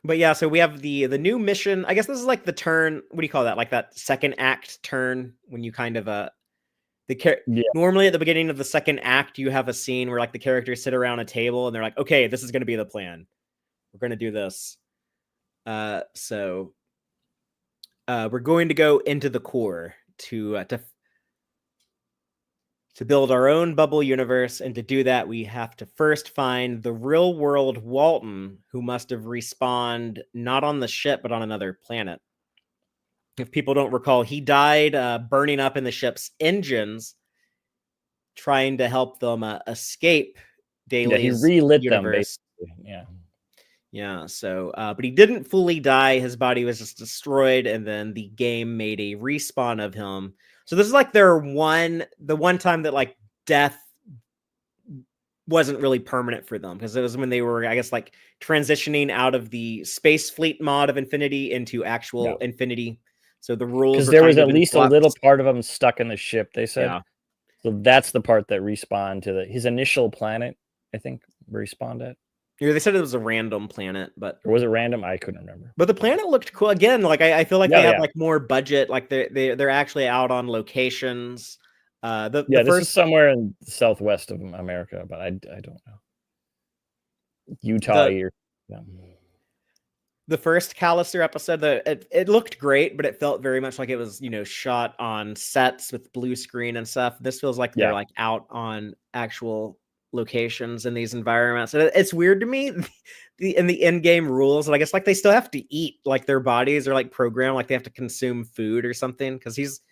But yeah, so we have the new mission. I guess this is like the turn. What do you call that? Like that second act turn when you kind of Normally at the beginning of the second act, you have a scene where like the characters sit around a table and they're like, okay, this is going to be the plan. We're going to do this. So we're going to go into the core to build our own bubble universe. And to do that, we have to first find the real world Walton, who must have respawned not on the ship, but on another planet. If people don't recall, he died burning up in the ship's engines, trying to help them escape Daly's he relit universe. them, basically. Yeah. So, but he didn't fully die. His body was just destroyed, and then the game made a respawn of him. So this is like the one time that like death wasn't really permanent for them, because it was when they were, I guess, like transitioning out of the space fleet mod of Infinity into actual Infinity. So the rules, because there was at least a little part of him stuck in the ship, they said. Yeah. So that's the part that respawned to his initial planet, I think, respawned at. Yeah, they said it was a random planet, but or was it random? I couldn't remember. But the planet looked cool. Again, like I feel like they have like more budget. Like they're actually out on locations. This is somewhere in the southwest of America, but I don't know. Utah. The first Callister episode, it looked great, but it felt very much like it was, shot on sets with blue screen and stuff. This feels like they're like out on actual locations in these environments. And it's weird to me in the in-game rules. And I guess like they still have to eat, like their bodies are like programmed, like they have to consume food or something, because he's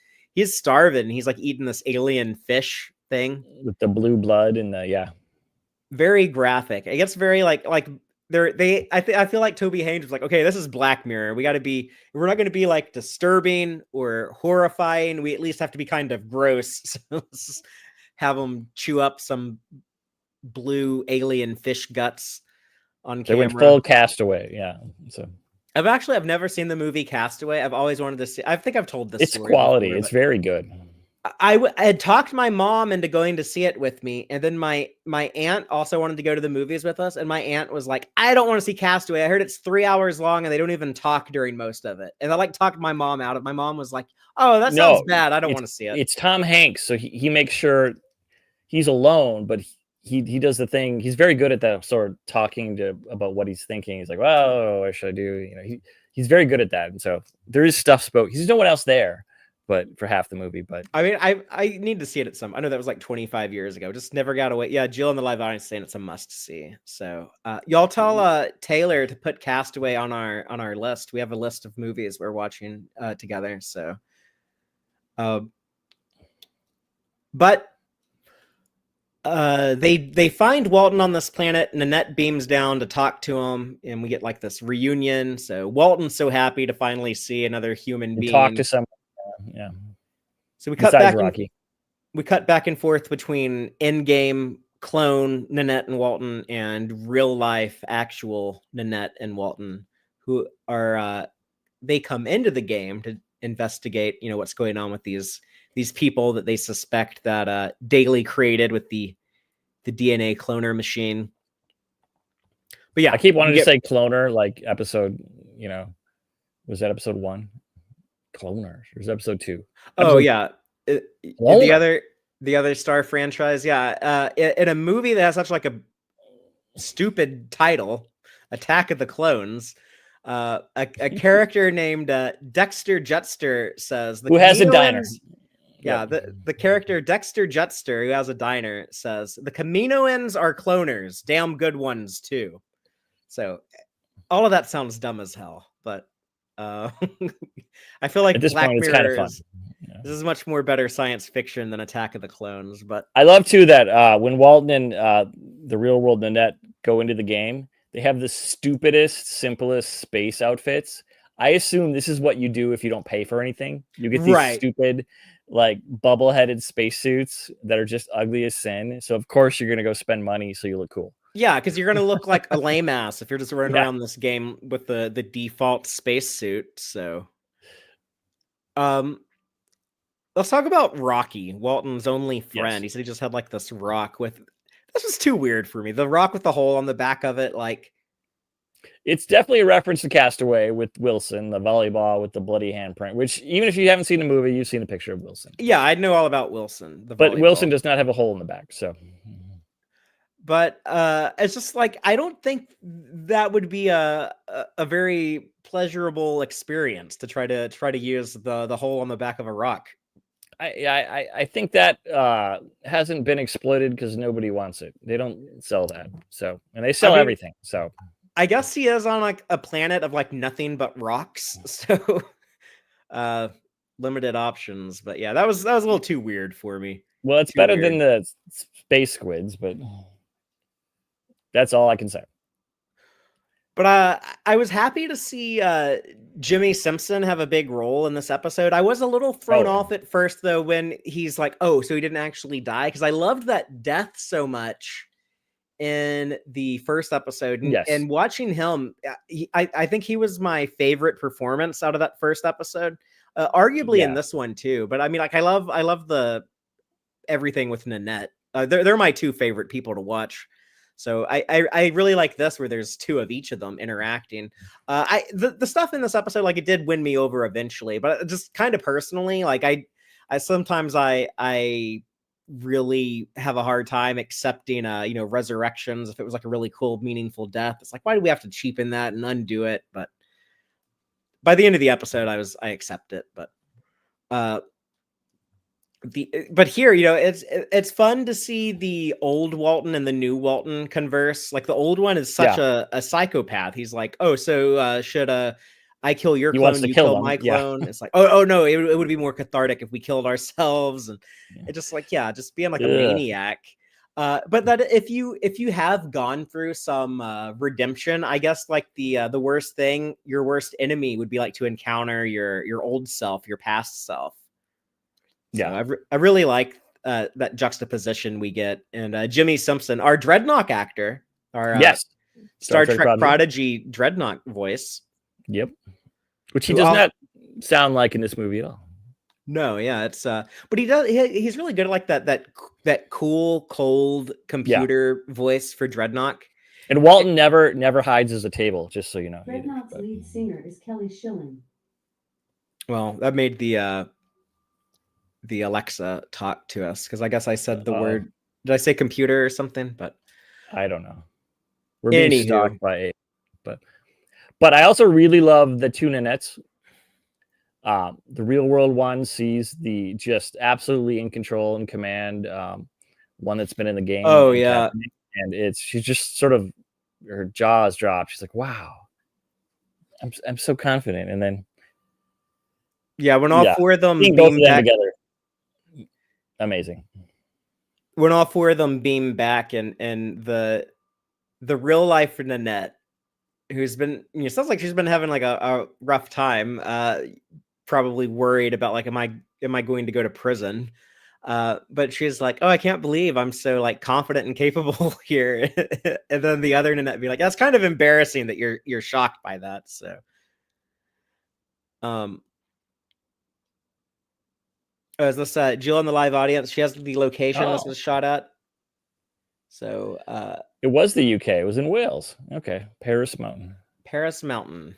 starving. He's like eating this alien fish thing with the blue blood and the very graphic. It gets very like I feel like Toby Haynes was like, okay, this is Black Mirror. We're not going to be like disturbing or horrifying. We at least have to be kind of gross. So let's just have them chew up some blue alien fish guts on camera. They went full Castaway. Yeah. So I've never seen the movie Castaway. I've always wanted to see. I think I've told this. It's quality. Before, it's very good. I had talked my mom into going to see it with me, and then my aunt also wanted to go to the movies with us, and my aunt was like, I don't want to see Castaway. I heard it's 3 hours long and they don't even talk during most of it. And I like talked my mom out of it. My mom was like, oh, that sounds bad. I don't want to see it. It's Tom Hanks, so he makes sure he's alone, but he does the thing. He's very good at that, sort of talking about what he's thinking. He's like, well, what should I do? He's very good at that. And so there is stuff spoken. There's no one else there, but for half the movie. But I mean, I need to see it I know that was like 25 years ago. Just never got away. Yeah, Jill in the live audience saying it's a must see. So y'all tell Taylor to put Castaway on our list. We have a list of movies we're watching together. So, but they find Walton on this planet. Nanette beams down to talk to him, and we get like this reunion. So Walton's so happy to finally see another human being. Talk to someone. Yeah. So we cut back and forth between in-game clone Nanette and Walton and real life actual Nanette and Walton, who are they come into the game to investigate, what's going on with these people that they suspect that Daly created with the DNA cloner machine. But yeah, I keep wanting to say cloner, like episode, was that episode 1? Cloners. There's episode 2. Oh yeah, the other Star franchise. Yeah, in a movie that has such like a stupid title, Attack of the Clones. A character named Dexter Jutster says, who has a diner. Yeah, the character Dexter Jutster, who has a diner, says the Kaminoans are cloners, damn good ones too. So all of that sounds dumb as hell, but I feel like Black Mirror kind of fun. This is much more better science fiction than Attack of the Clones. But I love too that when Walton and the real world Nanette go into the game, they have the stupidest, simplest space outfits. I assume this is what you do if you don't pay for anything. You get these stupid, like bubble-headed spacesuits that are just ugly as sin. So of course you're gonna go spend money so you look cool. Yeah, because you're gonna look like a lame ass if you're just running around this game with the default spacesuit. So, let's talk about Rocky, Walton's only friend. He said he just had like this rock with. This was too weird for me. The rock with the hole on the back of it, like It's definitely a reference to Castaway with Wilson, the volleyball with the bloody handprint, which even if you haven't seen the movie, you've seen a picture of Wilson. Yeah, I know all about Wilson, the But volleyball. Wilson does not have a hole in the back, so. But it's just like, I don't think that would be a very pleasurable experience to try to use the hole on the back of a rock. I think that hasn't been exploited because nobody wants it. They don't sell that. So, and they sell everything. So I guess he is on like a planet of like nothing but rocks. So limited options. But yeah, that was a little too weird for me. Well, it's better than the space squids, but that's all I can say. But I was happy to see Jimmy Simpson have a big role in this episode. I was a little thrown off at first, though, when he's like, oh, so he didn't actually die. Because I loved that death so much in the first episode. And, and watching him, I think he was my favorite performance out of that first epised. Arguably in this one, too. But I mean, like, I love the everything with Nanette. They're my two favorite people to watch. So I really like this where there's two of each of them interacting. The stuff in this episode, like, it did win me over eventually, but just kind of personally, like I sometimes I really have a hard time accepting resurrections. If it was like a really cool, meaningful death, it's like, why do we have to cheapen that and undo it? But by the end of the episode, I accept it. But here, it's fun to see the old Walton and the new Walton converse. Like, the old one is such a psychopath. He's like, oh, so should I kill your clone, you kill my clone? It's like, oh no, it would be more cathartic if we killed ourselves. And it's just like, just being like a maniac. But that if you have gone through some redemption, I guess, like the worst thing, your worst enemy would be like to encounter your old self, your past self. So I really like that juxtaposition we get. And Jimmy Simpson, our Dreadnought actor, our Star Trek prodigy Dreadnought voice. Yep. Which he does not sound like in this movie at all. No, it's but he does. He's really good at like that cool, cold computer voice for Dreadnought. And Walton never hides as a table, just so you know. Dreadnought's lead singer is Kelly Schilling. Well, that made the Alexa talk to us, because I guess I said the word. Did I say computer or something? But I don't know. We're being stalked by a, but I also really love the two Nanettes. The real world one sees the just absolutely in control and command one that's been in the game. Oh yeah, and she's just sort of, her jaws drop. She's like, wow, I'm so confident. And then when all four of them beam back together. Amazing. When all four of them beam back, and the real life Nanette, who's been, sounds like she's been having like a rough time, probably worried about like, am I going to go to prison? But she's like, oh, I can't believe I'm so like confident and capable here. And then the other Nanette be like, that's kind of embarrassing that you're shocked by that. So is this Jill in the live audience? She has the location this was shot at. So it was the UK. It was in Wales. Okay, Paris Mountain.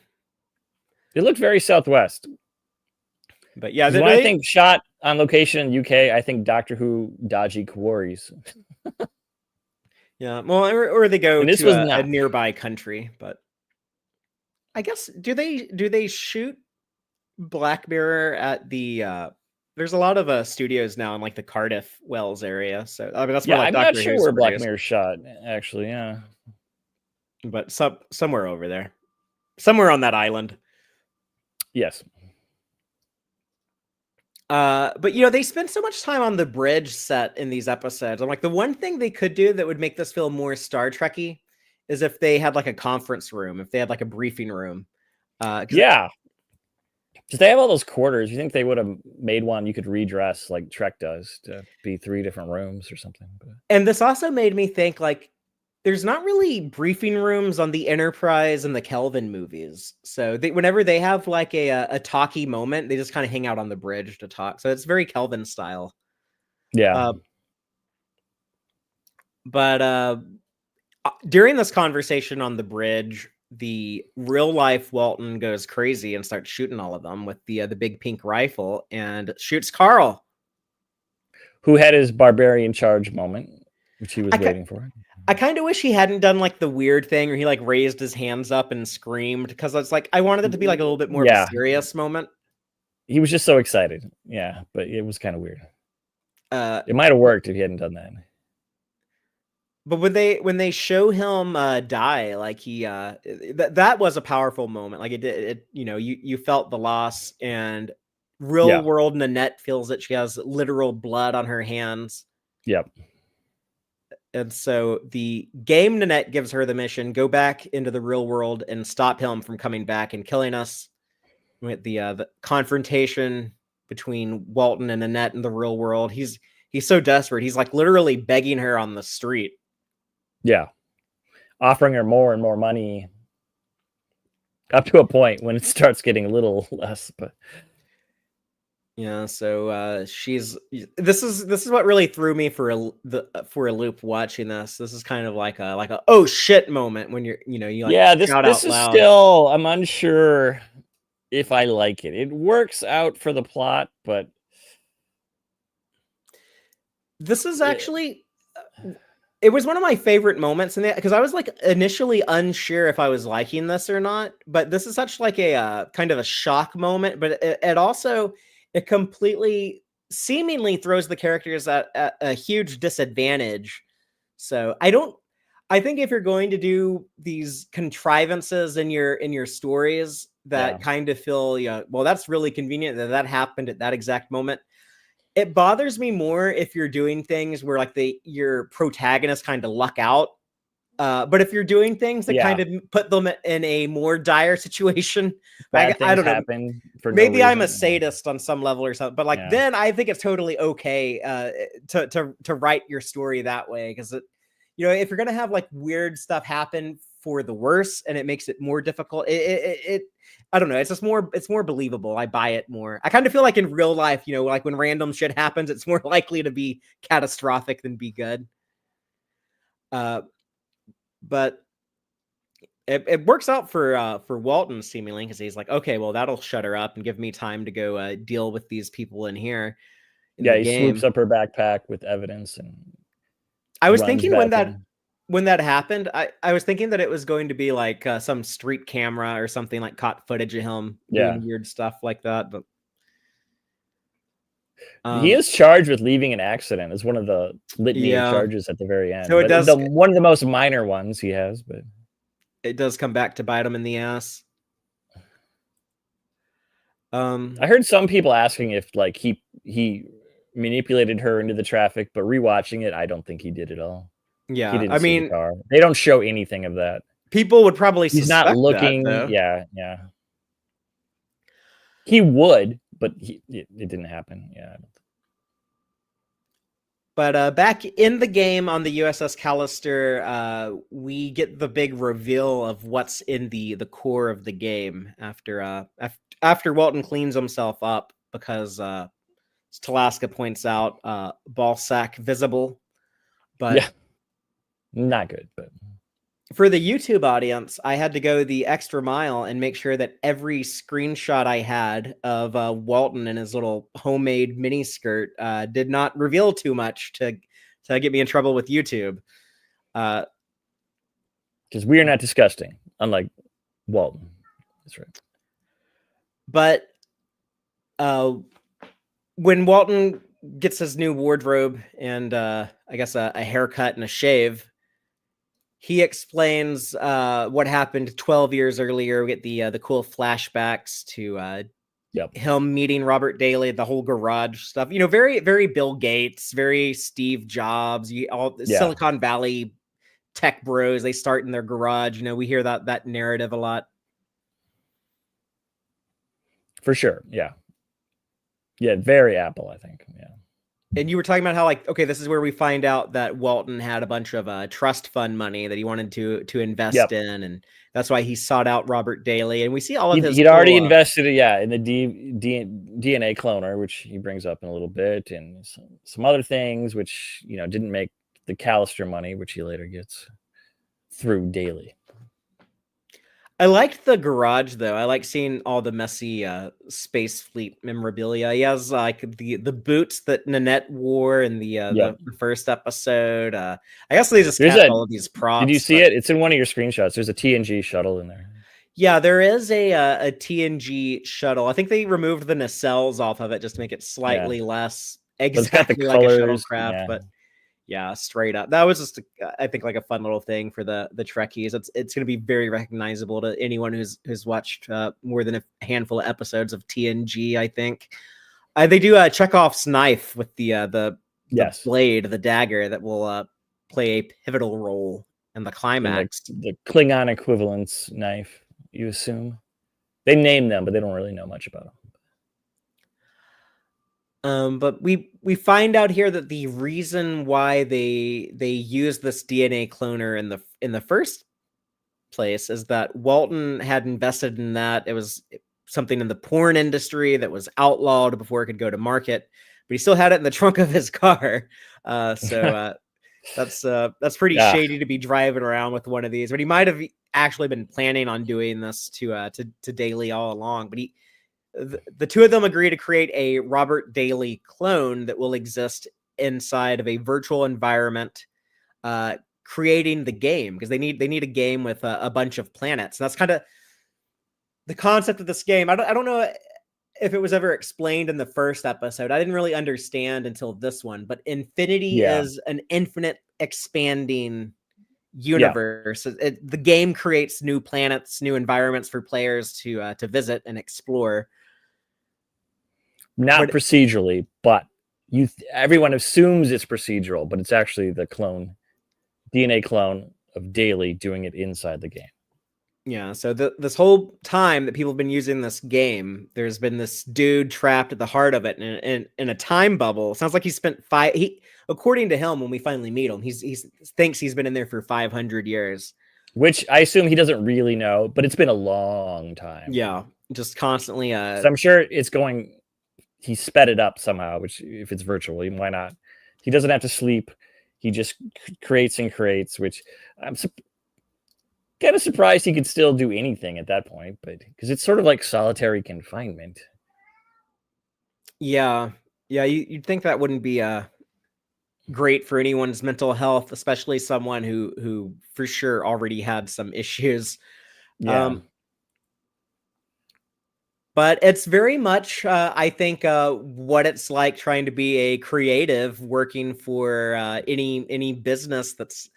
It looked very southwest. But yeah, I think shot on location in UK. I think Doctor Who dodgy quarries. Yeah, well, or they go to a nearby country. But I guess do they shoot Black Mirror at the? There's a lot of studios now in like the Cardiff Wells area. So I mean, that's more like I'm Doctor not sure where Black Mirror shot, actually. Yeah, but somewhere over there, somewhere on that island. Yes. But they spend so much time on the bridge set in these episodes. I'm like, the one thing they could do that would make this feel more Star Trek-y is if they had like a conference room, if they had like a briefing room. Because they have all those quarters. You think they would have made one you could redress like Trek does to be 3 different rooms or something. And this also made me think, like, there's not really briefing rooms on the Enterprise and the Kelvin movies. So whenever they have like a talky moment, they just kind of hang out on the bridge to talk. So it's very Kelvin style. Yeah. But during this conversation on the bridge, the real life Walton goes crazy and starts shooting all of them with the big pink rifle and shoots Carl, who had his barbarian charge moment, which he was I ca- waiting for. I kind of wish he hadn't done like the weird thing where he like raised his hands up and screamed, because it's like I wanted it to be like a little bit more of a serious moment. He was just so excited. Yeah, but it was kind of weird. It might have worked if he hadn't done that. But when they show him die, like he that was a powerful moment. Like it you felt the loss, and real world Nanette feels that she has literal blood on her hands. Yep. And so the game Nanette gives her the mission: go back into the real world and stop him from coming back and killing us. With the confrontation between Walton and Nanette in the real world, he's so desperate. He's like literally begging her on the street. Yeah. Offering her more and more money up to a point when it starts getting a little less, but yeah, so this is what really threw me for a loop watching this. This is kind of like a oh shit moment when you like this shout this out is loud. still, I'm unsure if I like it. It works out for the plot, but this is actually it was one of my favorite moments in it, because I was like initially unsure if I was liking this or not, but this is such like a kind of a shock moment, but it also it completely seemingly throws the characters at a huge disadvantage. So I think if you're going to do these contrivances in your stories that kind of feel, well, that's really convenient that happened at that exact moment. It bothers me more if you're doing things where like your protagonist kind of luck out. But if you're doing things that kind of put them in a more dire situation, bad I things don't know. Happen for Maybe no I'm a reason. sadist on some level or something, but like then I think it's totally okay to write your story that way, because if you're gonna have like weird stuff happen for the worse and it makes it more difficult, it I don't know, it's more believable. I buy it more. I kind of feel like in real life, like when random shit happens, it's more likely to be catastrophic than be good. But it works out for Walton seemingly, because he's like, okay, well, that'll shut her up and give me time to go deal with these people in here. He swoops up her backpack with evidence, and I was thinking when that happened, I was thinking that it was going to be like some street camera or something, like caught footage of him doing weird stuff like that. But he is charged with leaving an accident as one of the litany of charges at the very end. So it does one of the most minor ones he has, but it does come back to bite him in the ass. I heard some people asking if like he manipulated her into the traffic, but rewatching it, I don't think he did at all. Yeah, he didn't see the car. They don't show anything of that. People would probably he's not looking. That, yeah. He would, but it didn't happen. Yeah. But back in the game on the USS Callister, we get the big reveal of what's in the core of the game after Walton cleans himself up, because Talaska points out ball sack visible. But yeah, not good. But for the YouTube audience, I had to go the extra mile and make sure that every screenshot I had of Walton in his little homemade miniskirt did not reveal too much to get me in trouble with YouTube. Because we are not disgusting, unlike Walton. That's right. But when Walton gets his new wardrobe and I guess a haircut and a shave, he explains what happened 12 years earlier. We get the cool flashbacks to him meeting Robert Daly, the whole garage stuff. Very, very Bill Gates, very Steve Jobs. Silicon Valley tech bros. They start in their garage. We hear that narrative a lot. For sure, yeah. Very Apple, I think. Yeah. And you were talking about how, like, okay, this is where we find out that Walton had a bunch of trust fund money that he wanted to invest in, and that's why he sought out Robert Daly. And we see all of his. He'd already invested, in the DNA cloner, which he brings up in a little bit, and some other things which didn't make the Callister money, which he later gets through Daly. I liked the garage though. I like seeing all the messy space fleet memorabilia. He has like the boots that Nanette wore in the first episode. I guess they just kept all of these props. Did you see it? It's in one of your screenshots. There's a TNG shuttle in there. Yeah, there is a TNG shuttle. I think they removed the nacelles off of it just to make it slightly less exactly like a shuttlecraft, but yeah, straight up. That was just, I think, like a fun little thing for the Trekkies. It's going to be very recognizable to anyone who's watched more than a handful of episodes of TNG. I think they do Chekhov's knife with the blade, the dagger that will play a pivotal role in the climax. The Klingon equivalence knife, you assume. They name them, but they don't really know much about them. But we find out here that the reason why they use this DNA cloner in the first place is that Walton had invested in that. It was something in the porn industry that was outlawed before it could go to market, but he still had it in the trunk of his car. So that's pretty shady to be driving around with one of these. But he might have actually been planning on doing this to Daly all along. But the two of them agree to create a Robert Daly clone that will exist inside of a virtual environment, creating the game, because they need a game with a bunch of planets. And that's kind of the concept of this game. I don't know if it was ever explained in the first episode. I didn't really understand until this one, but infinity is an infinite expanding universe. The game creates new planets, new environments for players to visit and explore. Not procedurally, but everyone assumes it's procedural, but it's actually the DNA clone of Daly doing it inside the game. Yeah, so this whole time that people have been using this game, there's been this dude trapped at the heart of it in a time bubble. Sounds like he spent according to him, when we finally meet him, he thinks he's been in there for 500 years. Which I assume he doesn't really know, but it's been a long time. Yeah, just constantly. So I'm sure it's going... He sped it up somehow, which if it's virtual, why not? He doesn't have to sleep. He just creates and creates, which I'm kind of surprised he could still do anything at that point, but because it's sort of like solitary confinement. Yeah. You'd think that wouldn't be great for anyone's mental health, especially someone who for sure already had some issues. Yeah. But it's very much, I think, what it's like trying to be a creative working for any business that's,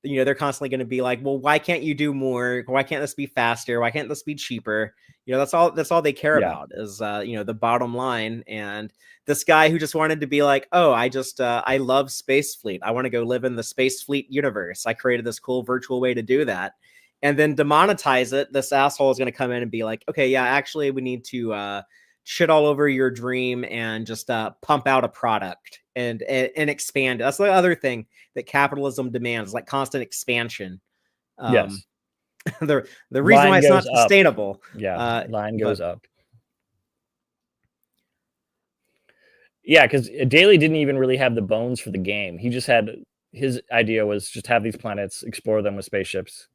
they're constantly going to be like, well, why can't you do more? Why can't this be faster? Why can't this be cheaper? That's all they care about is, the bottom line. And this guy who just wanted to be like, oh, I love Space Fleet. I want to go live in the Space Fleet universe. I created this cool virtual way to do that. And then demonetize it, this asshole is going to come in and be like, okay, yeah, actually, we need to shit all over your dream and just pump out a product and expand. That's the other thing that capitalism demands, like constant expansion. Yes. The reason why it's not sustainable. Yeah, line goes up. Yeah, because Daly didn't even really have the bones for the game. He just had... His idea was just have these planets, explore them with spaceships,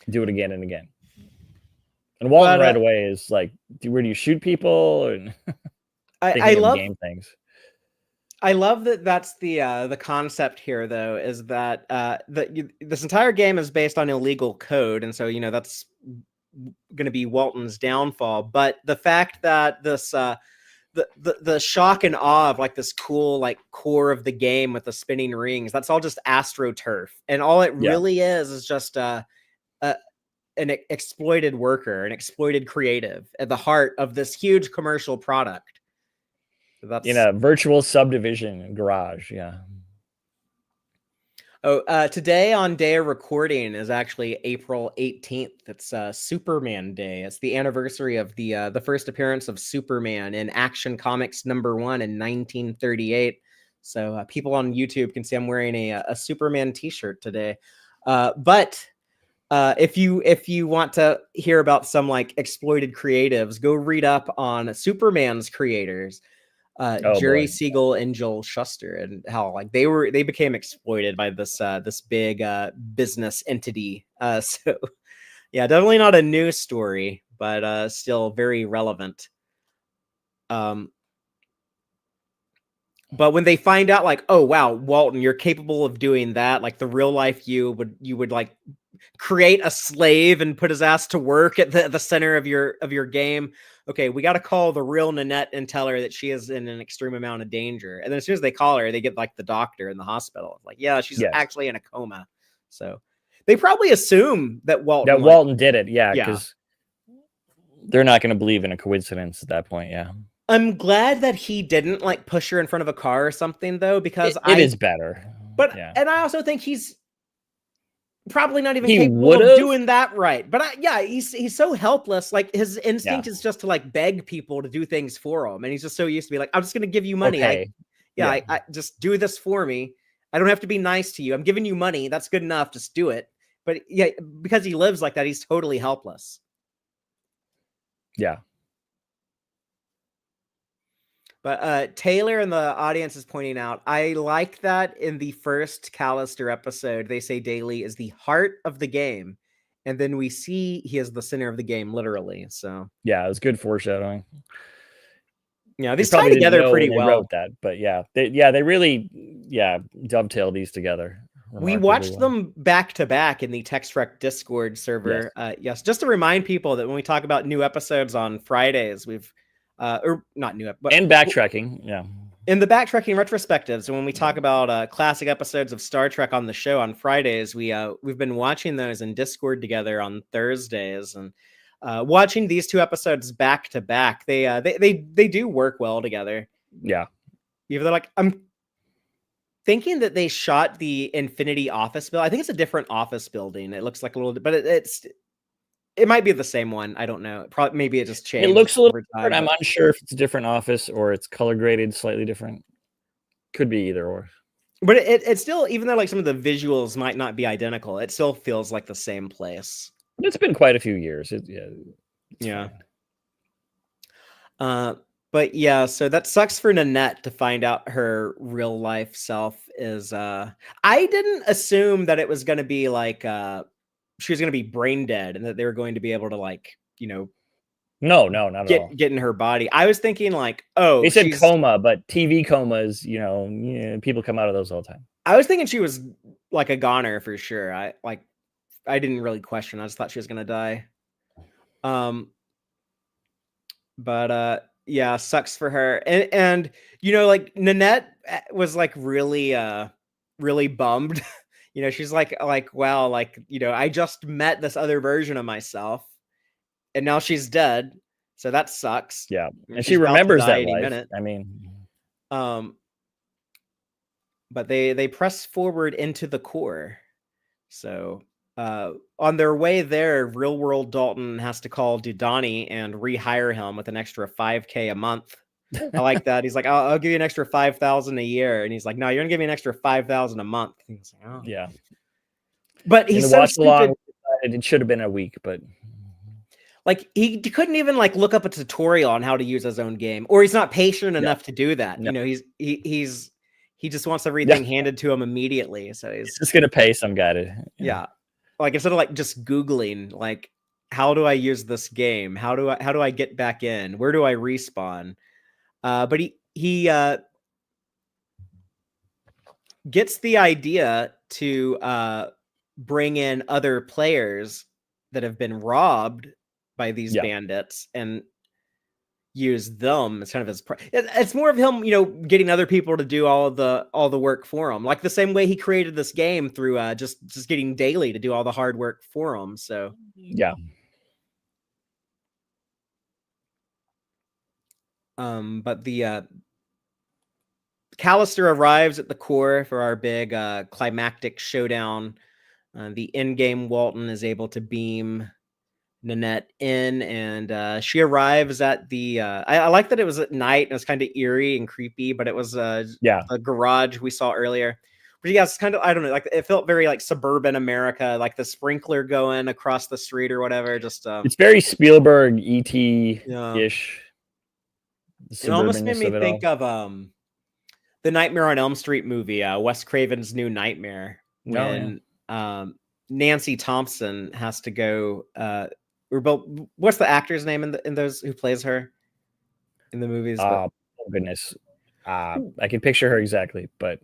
do it again and again. And Walton right away is like, where do you shoot people? And I love game things. I love that that's the concept here, though, is that this entire game is based on illegal code. And so, that's going to be Walton's downfall. But the fact that this the shock and awe of like this cool like core of the game with the spinning rings, that's all just AstroTurf. And all it really is just an exploited worker, an exploited creative at the heart of this huge commercial product. That's in a virtual subdivision garage. Yeah. Oh, today on day of recording is actually April 18th. It's Superman Day. It's the anniversary of the first appearance of Superman in Action Comics #1 in 1938. So people on YouTube can see I'm wearing a Superman t-shirt today. But if you want to hear about some like exploited creatives, go read up on Superman's creators, Jerry Siegel and Joel Shuster, and how like they became exploited by this big business entity. So Yeah, definitely not a new story, but still very relevant. But when they find out, like, oh wow, Walton, you're capable of doing that, like the real life you would like create a slave and put his ass to work at the center of your game. Okay, we got to call the real Nanette and tell her that she is in an extreme amount of danger. And then as soon as they call her, they get like the doctor in the hospital. Like, yeah, she's Yes. actually in a coma. So they probably assume that Walton did it. Yeah, Yeah. because they're not going to believe in a coincidence at that point. Yeah, I'm glad that he didn't like push her in front of a car or something though, because it is better. But yeah, and I also think he's probably not even He capable of would've? doing that right. But he's so helpless. Like his instinct is just to like beg people to do things for him, and he's just so used to be like, I'm just gonna give you money. Okay. I just do this for me. I don't have to be nice to you. I'm giving you money. That's good enough. Just do it. But yeah, because he lives like that, he's totally helpless. Yeah. But Taylor in the audience is pointing out, I like that in the first Callister episode, they say Daly is the heart of the game. And then we see he is the center of the game, literally. So yeah, it was good foreshadowing. Yeah, these tie together pretty well. Wrote that, but they really dovetail these together. We watched them back to back in the Tex-Trek Discord server. Yes, just to remind people that when we talk about new episodes on Fridays, we've or not new, but and backtracking, yeah. In the backtracking retrospectives, and when we talk about classic episodes of Star Trek on the show on Fridays, we've been watching those in Discord together on Thursdays, and watching these two episodes back to back, they do work well together. Yeah, even though like I'm thinking that they shot the Infinity office building. I think it's a different office building. It looks like a little, but it might be the same one. I don't know. Probably maybe it just changed. It looks a little different. I'm unsure if it's a different office or it's color graded slightly different. Could be either or. But it's still, even though like some of the visuals might not be identical, it still feels like the same place. It's been quite a few years. Yeah. But yeah, so that sucks for Nanette to find out her real life self is I didn't assume that it was going to be like she was going to be brain dead and that they were going to be able to like, no, not at all. Get in her body. I was thinking like, oh, they said coma, but TV comas, people come out of those all the time. I was thinking she was like a goner for sure. I didn't really question. I just thought she was going to die. But yeah, sucks for her. And like Nanette was like really bummed. She's like, wow, like, I just met this other version of myself and now she's dead. So that sucks. Yeah. And she remembers that life. Minute. I mean, but they press forward into the core. So on their way there, real world Dalton has to call Dudani and rehire him with an extra $5,000 a month. I like that. He's like, I'll give you an extra $5,000 a year. And he's like, no, you're gonna give me an extra $5,000 a month. He's like, oh. Yeah. But he's so stupid. It should have been a week, but like he couldn't even like look up a tutorial on how to use his own game, or he's not patient enough to do that. No. He just wants everything handed to him immediately. So he's just gonna pay some guy to yeah. Like instead of like just Googling like how do I use this game? How do I get back in? Where do I respawn? But he gets the idea to bring in other players that have been robbed by these bandits and use them as kind of his it's more of him getting other people to do all the work for him, like the same way he created this game through just getting Daly to do all the hard work for him. So yeah. But the Callister arrives at the core for our big climactic showdown. The in-game Walton is able to beam Nanette in, and she arrives at the I like that it was at night and it was kind of eerie and creepy, but it was a garage we saw earlier. But yeah, it's kind of, I don't know, like it felt very like suburban America, like the sprinkler going across the street or whatever. Just it's very Spielberg ET-ish. It almost made me think of the Nightmare on Elm Street movie, Wes Craven's New Nightmare, when Nancy Thompson has to go. What's the actor's name in those who plays her in the movies? Oh goodness, I can picture her exactly, but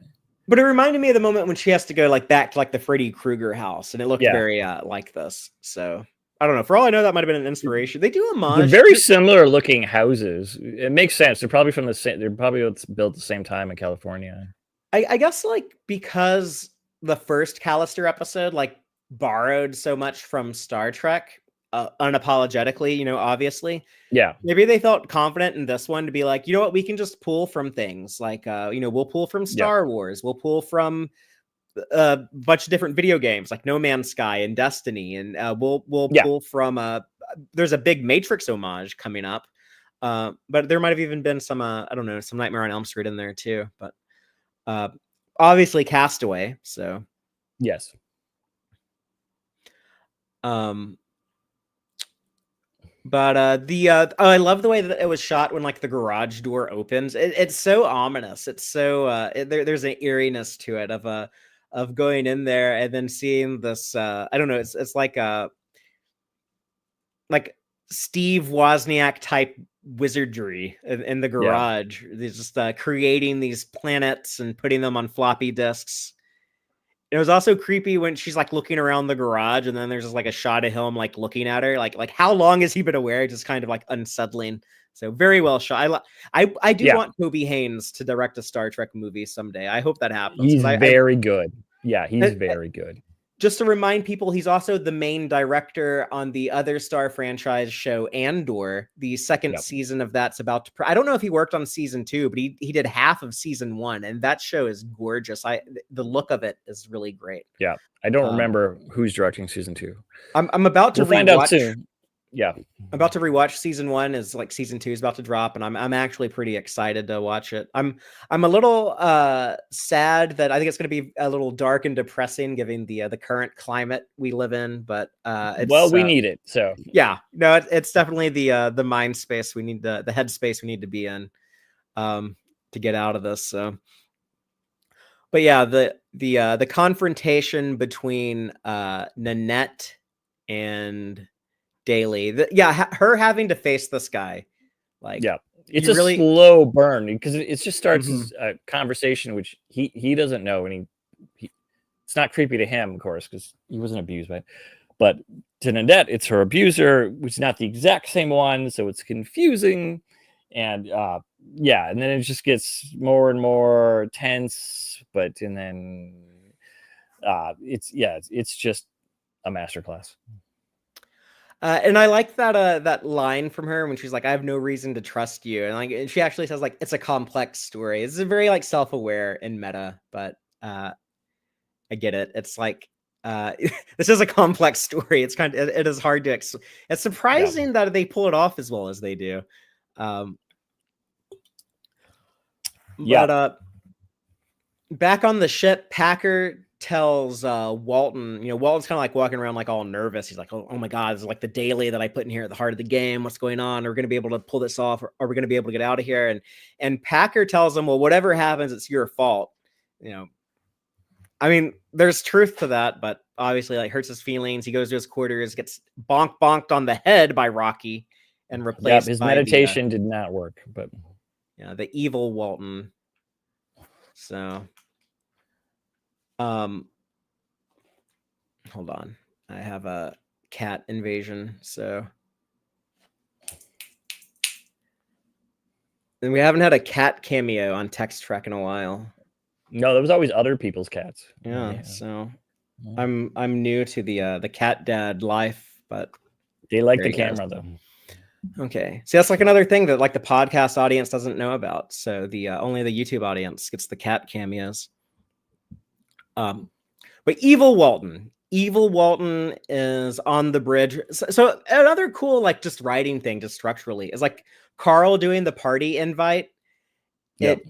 it reminded me of the moment when she has to go like back to like the Freddy Krueger house, and it looked Yeah. very like this. So I don't know. For all I know, that might have been an inspiration. They do they're homage. very similar looking houses. It makes sense. They're probably from the same. They're probably built at the same time in California. I guess like because the first Callister episode like borrowed so much from Star Trek, unapologetically, obviously. Yeah. Maybe they felt confident in this one to be like, you know what, we can just pull from things like, we'll pull from Star Wars, we'll pull from a bunch of different video games like No Man's Sky and Destiny, and we'll pull from there's a big Matrix homage coming up, but there might have even been some I don't know, some Nightmare on Elm Street in there too, but obviously Castaway. So yes. But I love the way that it was shot when like the garage door opens. It's so ominous. It's so there's an eeriness to it of going in there and then seeing this. I don't know. It's like Steve Wozniak type wizardry in the garage. They're just creating these planets and putting them on floppy disks. It was also creepy when she's like looking around the garage, and then there's just like a shot of him like looking at her, like how long has he been aware? Just kind of like unsettling. So very well shot. I do want Toby Haynes to direct a Star Trek movie someday. I hope that happens. He's very good. Yeah, he's very good. Just to remind people, he's also the main director on the other Star franchise show Andor. The second season of that's about to. I don't know if he worked on season 2, but he did half of season 1, and that show is gorgeous. The look of it is really great. Yeah, I don't remember who's directing season 2. I'm about to find out soon. Yeah, I'm about to rewatch season 1. Is like season 2 is about to drop, and I'm actually pretty excited to watch it. I'm a little sad that I think it's going to be a little dark and depressing, given the current climate we live in. But we need it. So yeah, no, it's definitely the mind space we need, the headspace we need to be in to get out of this. So, but yeah, the confrontation between Nanette and Daly, her having to face this guy, like, it's a slow burn because it just starts as a conversation which he doesn't know, and he it's not creepy to him, of course, because he wasn't abused by it, but to Nanette, it's her abuser, which is not the exact same one, so it's confusing, and and then it just gets more and more tense, and then it's just a masterclass. And I like that line from her when she's like, "I have no reason to trust you," and she actually says like, "It's a complex story." It's a very like self-aware and meta, but I get it. It's like this is a complex story. It's it is hard to. It's surprising that they pull it off as well as they do. But back on the ship, Packer tells Walton, Walton's kind of like walking around like all nervous. He's like, oh my God, this is like the Daly that I put in here at the heart of the game. What's going on? Are we going to be able to pull this off? Or are we going to be able to get out of here? And Packer tells him, well, whatever happens, it's your fault. I mean, there's truth to that, but obviously like hurts his feelings. He goes to his quarters, gets bonked on the head by Rocky and replaced his by meditation did not work, but the evil Walton. So hold on. I have a cat invasion, so and we haven't had a cat cameo on Tex-Trek in a while. No, there was always other people's cats. Yeah. So I'm new to the cat dad life, but they like the camera though. Okay. See, that's like another thing that like the podcast audience doesn't know about. So the only the YouTube audience gets the cat cameos. But Evil Walton is on the bridge. So another cool, like just writing thing, just structurally, is like Carl doing the party invite. Yep.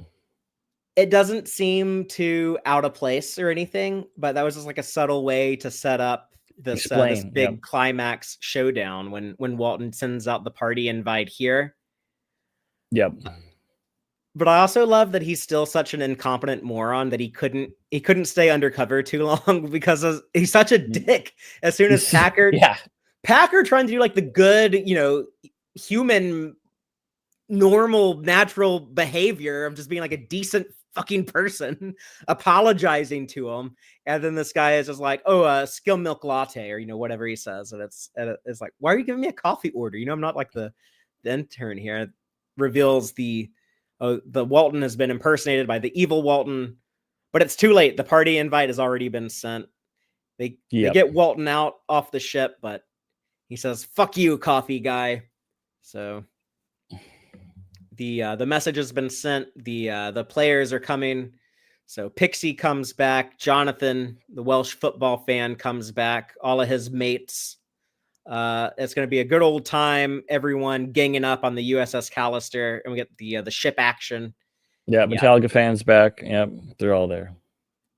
It doesn't seem too out of place or anything, but that was just like a subtle way to set up this big climax showdown when Walton sends out the party invite here. Yep. But I also love that he's still such an incompetent moron that he couldn't stay undercover too long because he's such a dick. As soon as Packard trying to do like the good, human, normal, natural behavior of just being like a decent fucking person, apologizing to him, and then this guy is just like, "Oh, skill milk latte," or whatever he says, and it's like, "Why are you giving me a coffee order? I'm not like the intern here." It reveals the Walton has been impersonated by the evil Walton, but it's too late. The party invite has already been sent. They get Walton out off the ship, but he says, "Fuck you, coffee guy." So the message has been sent. The players are coming. So Pixie comes back. Jonathan, the Welsh football fan, comes back. All of his mates. It's going to be a good old time. Everyone ganging up on the USS Callister, and we get the ship action. Yeah, Metallica fans back. Yep, they're all there.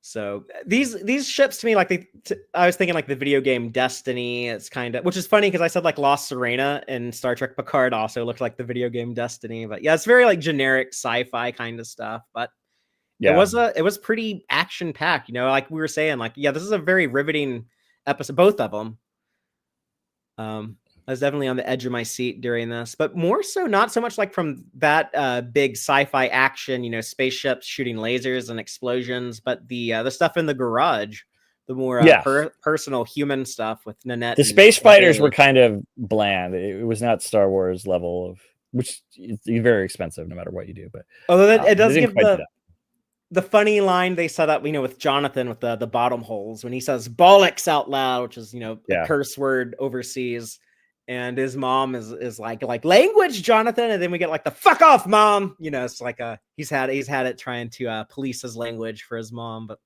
So these ships to me, like I was thinking like the video game Destiny. It's kind of, which is funny because I said like Lost Serena and Star Trek Picard also looked like the video game Destiny. But yeah, it's very like generic sci-fi kind of stuff. But it was pretty action packed. Like we were saying, like this is a very riveting episode. Both of them. I was definitely on the edge of my seat during this, but more so, not so much like from that big sci-fi action, spaceships shooting lasers and explosions, but the stuff in the garage, the more personal human stuff with Nanette. The space fighters were kind of bland. It was not Star Wars level of, which is very expensive no matter what you do. But although it does give the funny line they set up, with Jonathan with the bottom holes when he says bollocks out loud, which is, a curse word overseas. And his mom is like language, Jonathan. And then we get like the fuck off, mom. It's like he's had it trying to police his language for his mom. But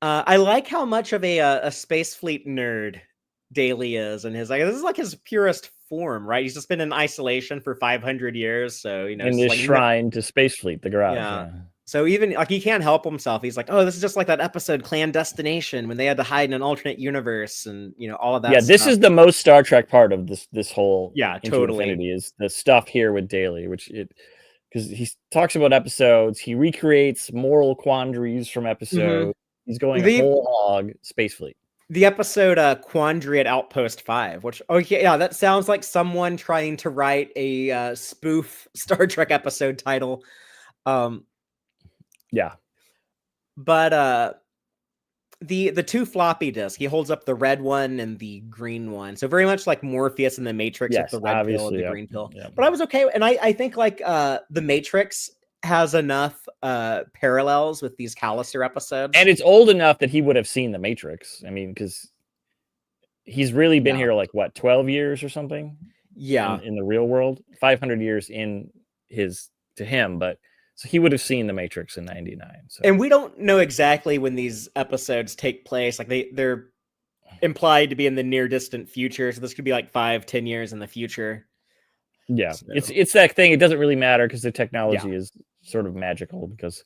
I like how much of a space fleet nerd Daly is, and this is like his purest form, right? He's just been in isolation for 500 years, so in this like, shrine to Space Fleet, the garage. Yeah. So even like he can't help himself. He's like, "Oh, this is just like that episode Clandestination when they had to hide in an alternate universe and all of that." Yeah, this is the most Star Trek part of this whole totally Infinity is the stuff here with Daly, because he talks about episodes, he recreates moral quandaries from episodes. Mm-hmm. He's going whole hog Space Fleet. The episode Quandary at Outpost 5, which that sounds like someone trying to write a spoof Star Trek episode title. But the two floppy disks, he holds up the red one and the green one, so very much like Morpheus in the Matrix with the red pill and the green pill. But I was okay, and I think like the Matrix has enough parallels with these Callister episodes, and it's old enough that he would have seen the Matrix. I mean, because he's really been here like what 12 years or something. In the real world, 500 years to him, but so he would have seen the Matrix in 99. So. And we don't know exactly when these episodes take place. Like they're implied to be in the near distant future, so this could be like 5-10 years in the future. Yeah, so. It's that thing. It doesn't really matter because the technology is sort of magical, because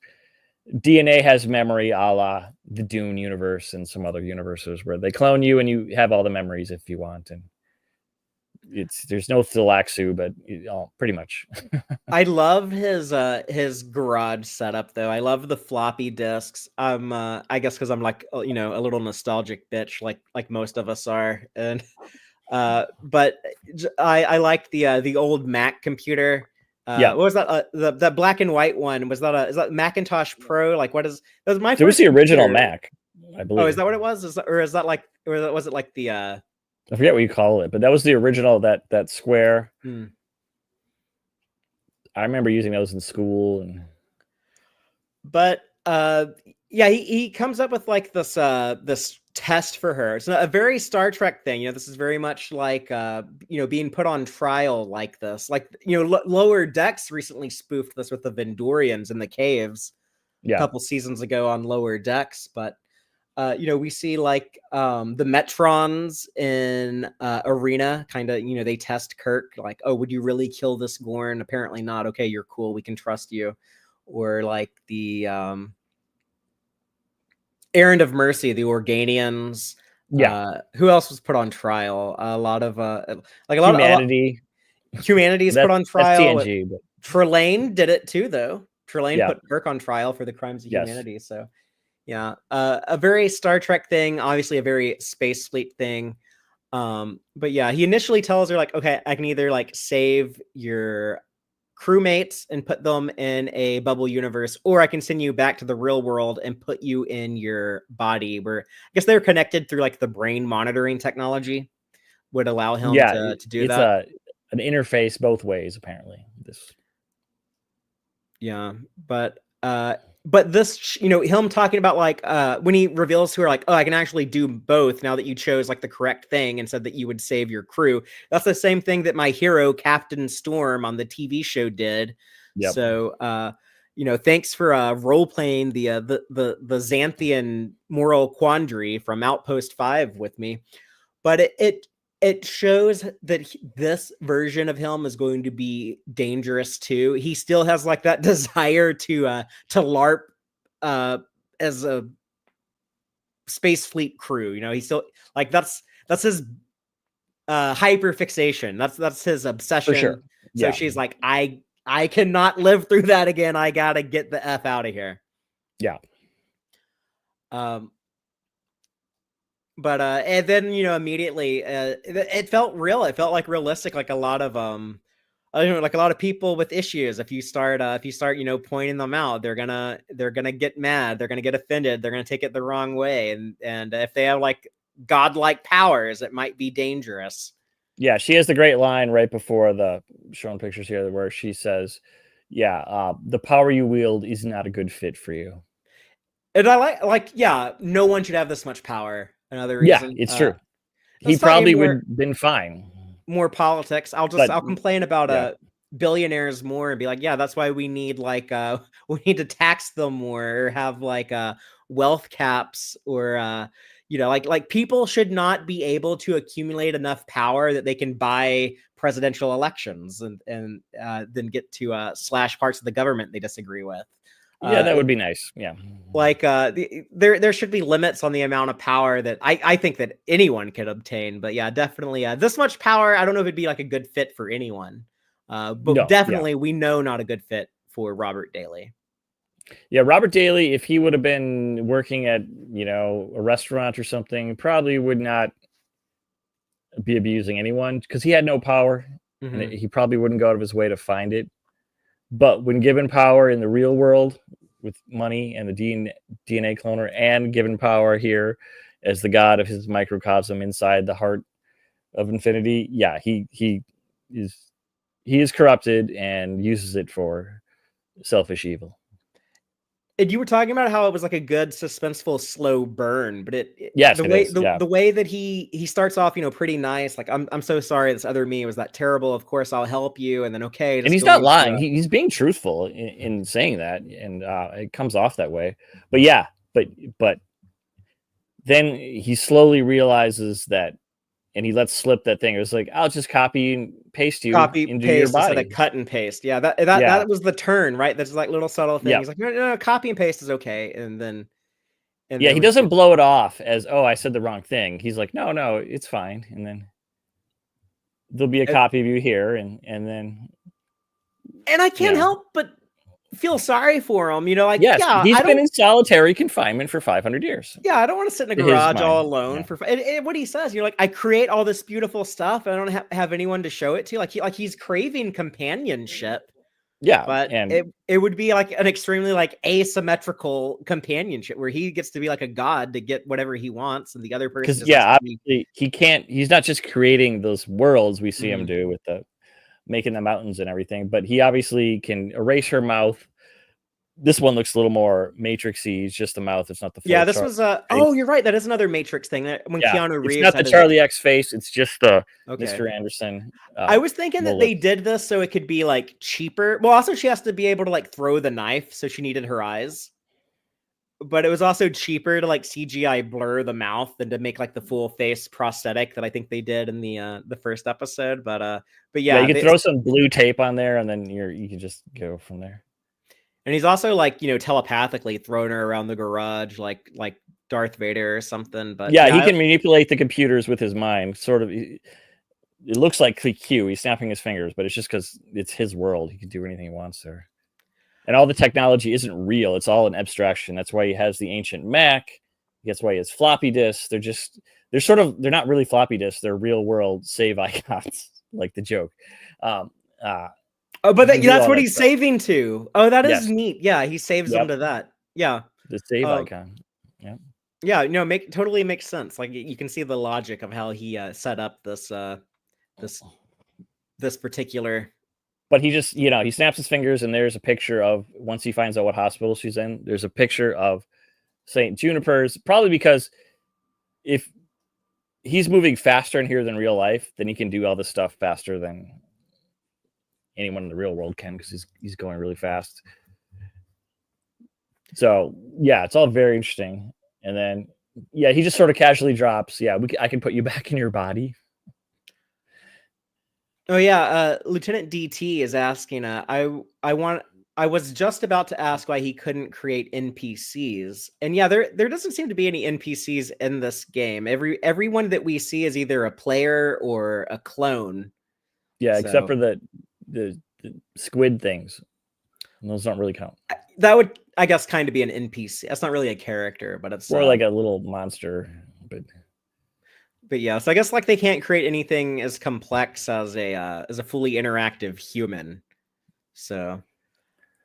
DNA has memory, a la the Dune universe and some other universes where they clone you and you have all the memories if you want. And there's no Thalaxu, but pretty much. I love his garage setup though. I love the floppy disks. I guess because I'm like a little nostalgic bitch, like most of us are, and but I like the old Mac computer. What was that? The black and white one, is that Macintosh Pro? Like, what is that? Was my first. It was the original computer. Mac, I believe. Oh, is that what it was? Was it like the? I forget what you call it, but that was the original. That square. I remember using those in school, but he comes up with like this test for her. It's a very Star Trek thing. This is very much like being put on trial like this. Like Lower Decks recently spoofed this with the Vendorians in the caves a couple seasons ago on Lower Decks. But we see like the Metrons in Arena kind of they test Kirk like, oh, would you really kill this Gorn? Apparently not. Okay, you're cool. We can trust you. Or like the Errand of Mercy, the Organians. Who else was put on trial? A lot of humanity. Humanity's put on trial. TNG, Trelane did it too, though. Trelane Yeah. put Kirk on trial for the crimes of Yes. humanity. So, yeah, a very Star Trek thing, obviously a very Space Fleet thing. But yeah, he initially tells her like, okay, I can either like save your crewmates and put them in a bubble universe, or I can send you back to the real world and put you in your body, where I guess they're connected through like the brain monitoring technology would allow him to do it's that. An interface both ways, apparently. This. Yeah, but this, him talking about like when he reveals to her like, oh, I can actually do both now that you chose like the correct thing and said that you would save your crew. That's the same thing that my hero Captain Storm on the TV show did. Yep. So thanks for role playing the Xanthian moral quandary from Outpost 5 with me. But it shows that this version of him is going to be dangerous too. He still has like that desire to LARP as a space fleet crew. He still like that's his hyper fixation. That's his obsession. For sure. So she's like, I cannot live through that again. I gotta get the F out of here. Yeah. But and then immediately it felt real. It felt like realistic, like a lot of like a lot of people with issues. If you start pointing them out, they're gonna get mad, they're gonna get offended, they're gonna take it the wrong way, and if they have like godlike powers, it might be dangerous. Yeah, she has the great line right before the showing pictures here where she says, "Yeah, the power you wield is not a good fit for you." And I like yeah, no one should have this much power. Another reason. Yeah, it's true. He let's talk probably more- would have been fine. More politics. I'll complain about billionaires more and be like, yeah, that's why we need like we need to tax them more, or have like wealth caps, or like people should not be able to accumulate enough power that they can buy presidential elections and then get to slash parts of the government they disagree with. Yeah, that would be nice. Yeah. Like there should be limits on the amount of power that I think that anyone could obtain. But yeah, definitely this much power, I don't know if it'd be like a good fit for anyone. But definitely we know not a good fit for Robert Daly. Yeah, Robert Daly, if he would have been working at, a restaurant or something, probably would not be abusing anyone because he had no power. Mm-hmm. And he probably wouldn't go out of his way to find it. But when given power in the real world with money and the DNA cloner, and given power here as the god of his microcosm inside the heart of infinity, yeah, he is corrupted and uses it for selfish evil. And you were talking about how it was like a good, suspenseful, slow burn, but the way that he starts off, pretty nice. Like, I'm so sorry, this other me was that terrible. Of course, I'll help you. And then and he's not lying. He's being truthful in saying that, and it comes off that way. But yeah, but then he slowly realizes that, and he lets slip that thing. It was like, I'll just copy and paste you into your body. Instead of cut and paste. Yeah, that was the turn, right? That's like little subtle thing. He's like, no, copy and paste is okay. And then he doesn't blow it off as, oh, I said the wrong thing. He's like, no, it's fine. And then there'll be a copy of you here, and then I can't help but feel sorry for him, he's been in solitary confinement for 500 years. Yeah, I don't want to sit in a garage all alone for and what he says, like, I create all this beautiful stuff and I don't have anyone to show it to. Like he's craving companionship. Yeah, but it would be like an extremely like asymmetrical companionship where he gets to be like a god to get whatever he wants, and the other person obviously he's not just creating those worlds we see him do with the making the mountains and everything, but he obviously can erase her mouth. This one looks a little more Matrixy. It's just the mouth. It's not the this was oh, you're right. That is another Matrix thing. That when Keanu Reeves, it's not the Charlie X face. It's just the Mr. Anderson. I was thinking that they did this so it could be like cheaper. Well, also she has to be able to like throw the knife, so she needed her eyes. But it was also cheaper to like CGI blur the mouth than to make like the full face prosthetic that I think they did in the first episode. But yeah, you could throw some blue tape on there, and then you can just go from there. And he's also like, telepathically throwing her around the garage like Darth Vader or something. But he can manipulate the computers with his mind, sort of. it looks like Q. He's snapping his fingers, but it's just because it's his world. He can do anything he wants there. And all the technology isn't real. It's all an abstraction. That's why he has the ancient Mac. That's why he has floppy disks. They're not really floppy disks. They're real world save icons, like the joke. Oh, but that's what he's stuff. saving to. Oh, that is Yes. neat. Yeah, he saves them to that. Yeah. The save icon. Yeah. Yeah, no, totally makes sense. Like you can see the logic of how he set up this particular. But he just, he snaps his fingers, and there's a picture of, once he finds out what hospital she's in, there's a picture of St. Juniper's, probably because if he's moving faster in here than real life, then he can do all this stuff faster than anyone in the real world can, because he's going really fast. So yeah, it's all very interesting. And then he just sort of casually drops, I can put you back in your body. Oh yeah, Lieutenant DT is asking. I was just about to ask why he couldn't create NPCs, and yeah, there doesn't seem to be any NPCs in this game. Everyone that we see is either a player or a clone. Yeah, except for the squid things. And those don't really count. That would, I guess, kind of be an NPC. That's not really a character, but it's more like a little monster. But yeah, so I guess like they can't create anything as complex as a fully interactive human. So,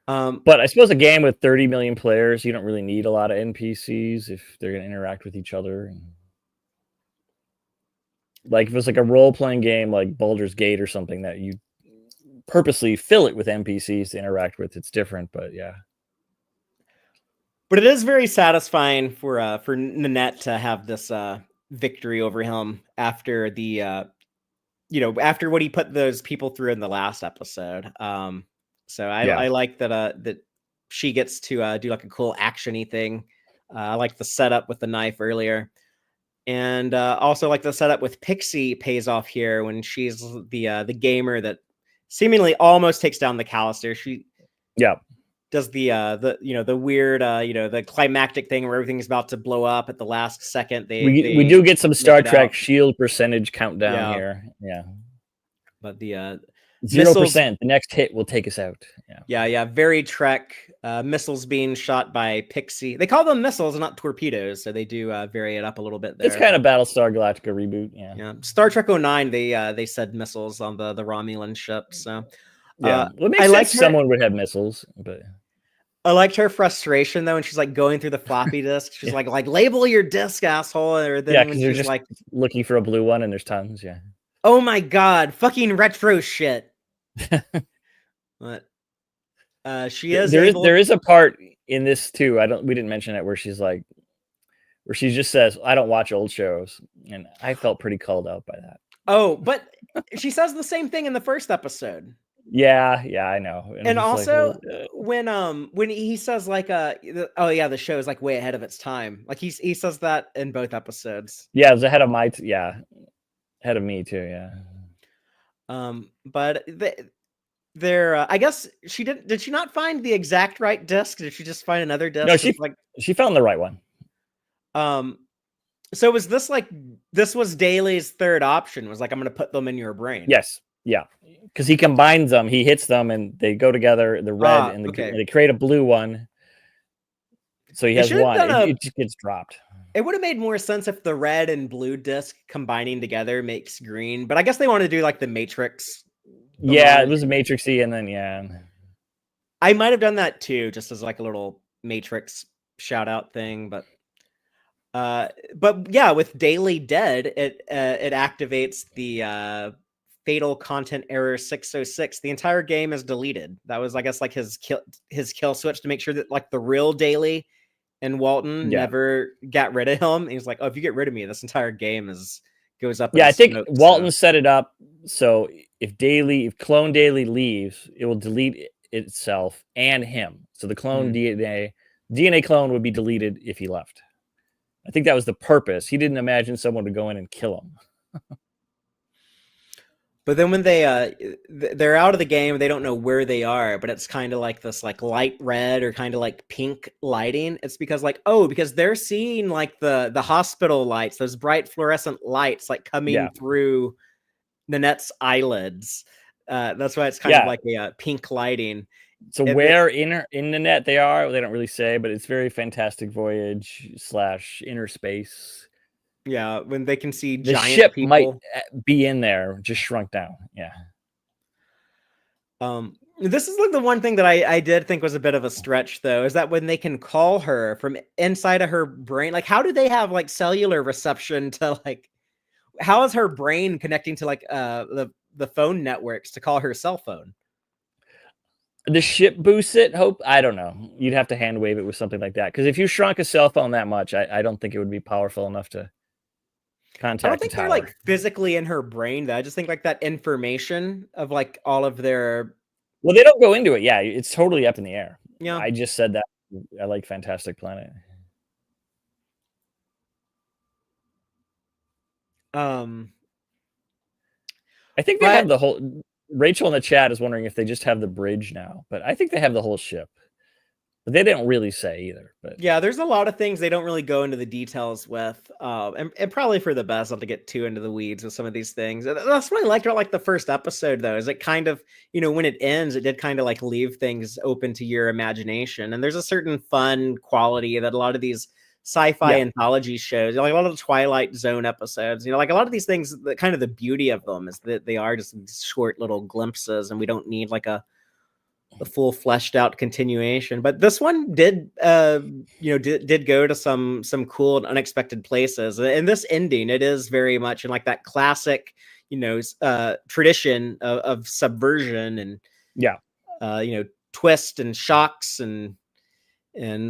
but I suppose a game with 30 million players, you don't really need a lot of NPCs if they're going to interact with each other. Like if it's like a role-playing game like Baldur's Gate or something that you purposely fill it with NPCs to interact with, it's different. But yeah. But it is very satisfying for Nanette to have this victory over him after the after what he put those people through in the last episode. So I like that she gets to do like a cool action-y thing. I like the setup with the knife earlier, and also like the setup with Pixie pays off here when she's the gamer that seemingly almost takes down the Callister. She does the weird the climactic thing where everything's about to blow up at the last second. We do get some Star Trek shield percentage countdown here. Yeah. But the 0%, the next hit will take us out. Yeah. Very Trek. Missiles being shot by Pixie. They call them missiles, not torpedoes, so they do vary it up a little bit there. It's kind of Battlestar Galactica reboot. Yeah. Star Trek 09, they said missiles on the Romulan ship. So well, it makes sense someone would have missiles, but I liked her frustration though, when she's like going through the floppy disk. She's like label your disk, asshole. Or then when she's just like looking for a blue one, and there's tons. Yeah. Oh my god, fucking retro shit. But she is. There is a part in this too. We didn't mention it where she just says, "I don't watch old shows," and I felt pretty called out by that. Oh, but she says the same thing in the first episode. Yeah, I know. And also when he says like the show is like way ahead of its time. Like he says that in both episodes. Yeah, it was ahead of ahead of me too. Yeah. But they're I guess she did she not find the exact right disc? Did she just find another disc? No, she found the right one. So was this was Daly's third option? Was like, I'm gonna put them in your brain. Yes. Yeah, because he combines them, he hits them, and they go together. The red and they create a blue one. So he has one. It just gets dropped. It would have made more sense if the red and blue disc combining together makes green. But I guess they want to do like the Matrix. It was a Matrixy, and then I might have done that too, just as like a little Matrix shout out thing. But yeah, with Daly dead, it activates the fatal content error 606. The entire game is deleted. That was, I guess, like his kill switch to make sure that like the real Daly and Walton never got rid of him. And he's like, oh, if you get rid of me, this entire game goes up. Yeah, I think Walton set it up so if clone Daly leaves, it will delete itself and him. So the clone DNA clone would be deleted if he left. I think that was the purpose. He didn't imagine someone would go in and kill him. But then when they're out of the game, they don't know where they are, but it's kind of like this like light red or kind of like pink lighting. It's because because they're seeing like the hospital lights, those bright fluorescent lights like coming through Nanette's eyelids. That's why it's kind of like a pink lighting. So where in Nanette they are, they don't really say, but it's very Fantastic Voyage / inner space. Yeah, when they can see the giant ship people. might be in there, just shrunk down. Yeah. This is like the one thing that I did think was a bit of a stretch, though, is that when they can call her from inside of her brain, like how do they have like cellular reception to like? How is her brain connecting to like the phone networks to call her cell phone? The ship boosts it. I don't know. You'd have to hand wave it with something like that. Because if you shrunk a cell phone that much, I don't think it would be powerful enough to contact. I don't think they're like physically in her brain, though. I just think like that information of like all of their. Well, they don't go into it. Yeah, it's totally up in the air. Yeah, I just said that. I like Fantastic Planet. I think they have the whole. Rachel in the chat is wondering if they just have the bridge now, but I think they have the whole ship. But they didn't really say either. But yeah, there's a lot of things they don't really go into the details with, and probably for the best not to get too into the weeds with some of these things. And that's what I liked about like the first episode, though, is it kind of, when it ends, it did kind of like leave things open to your imagination. And there's a certain fun quality that a lot of these sci-fi anthology shows, like a lot of the Twilight Zone episodes, like a lot of these things, the kind of the beauty of them is that they are just short little glimpses, and we don't need like a full fleshed out continuation. But this one did did go to some cool and unexpected places. And this ending, it is very much in like that classic tradition of subversion and twist and shocks and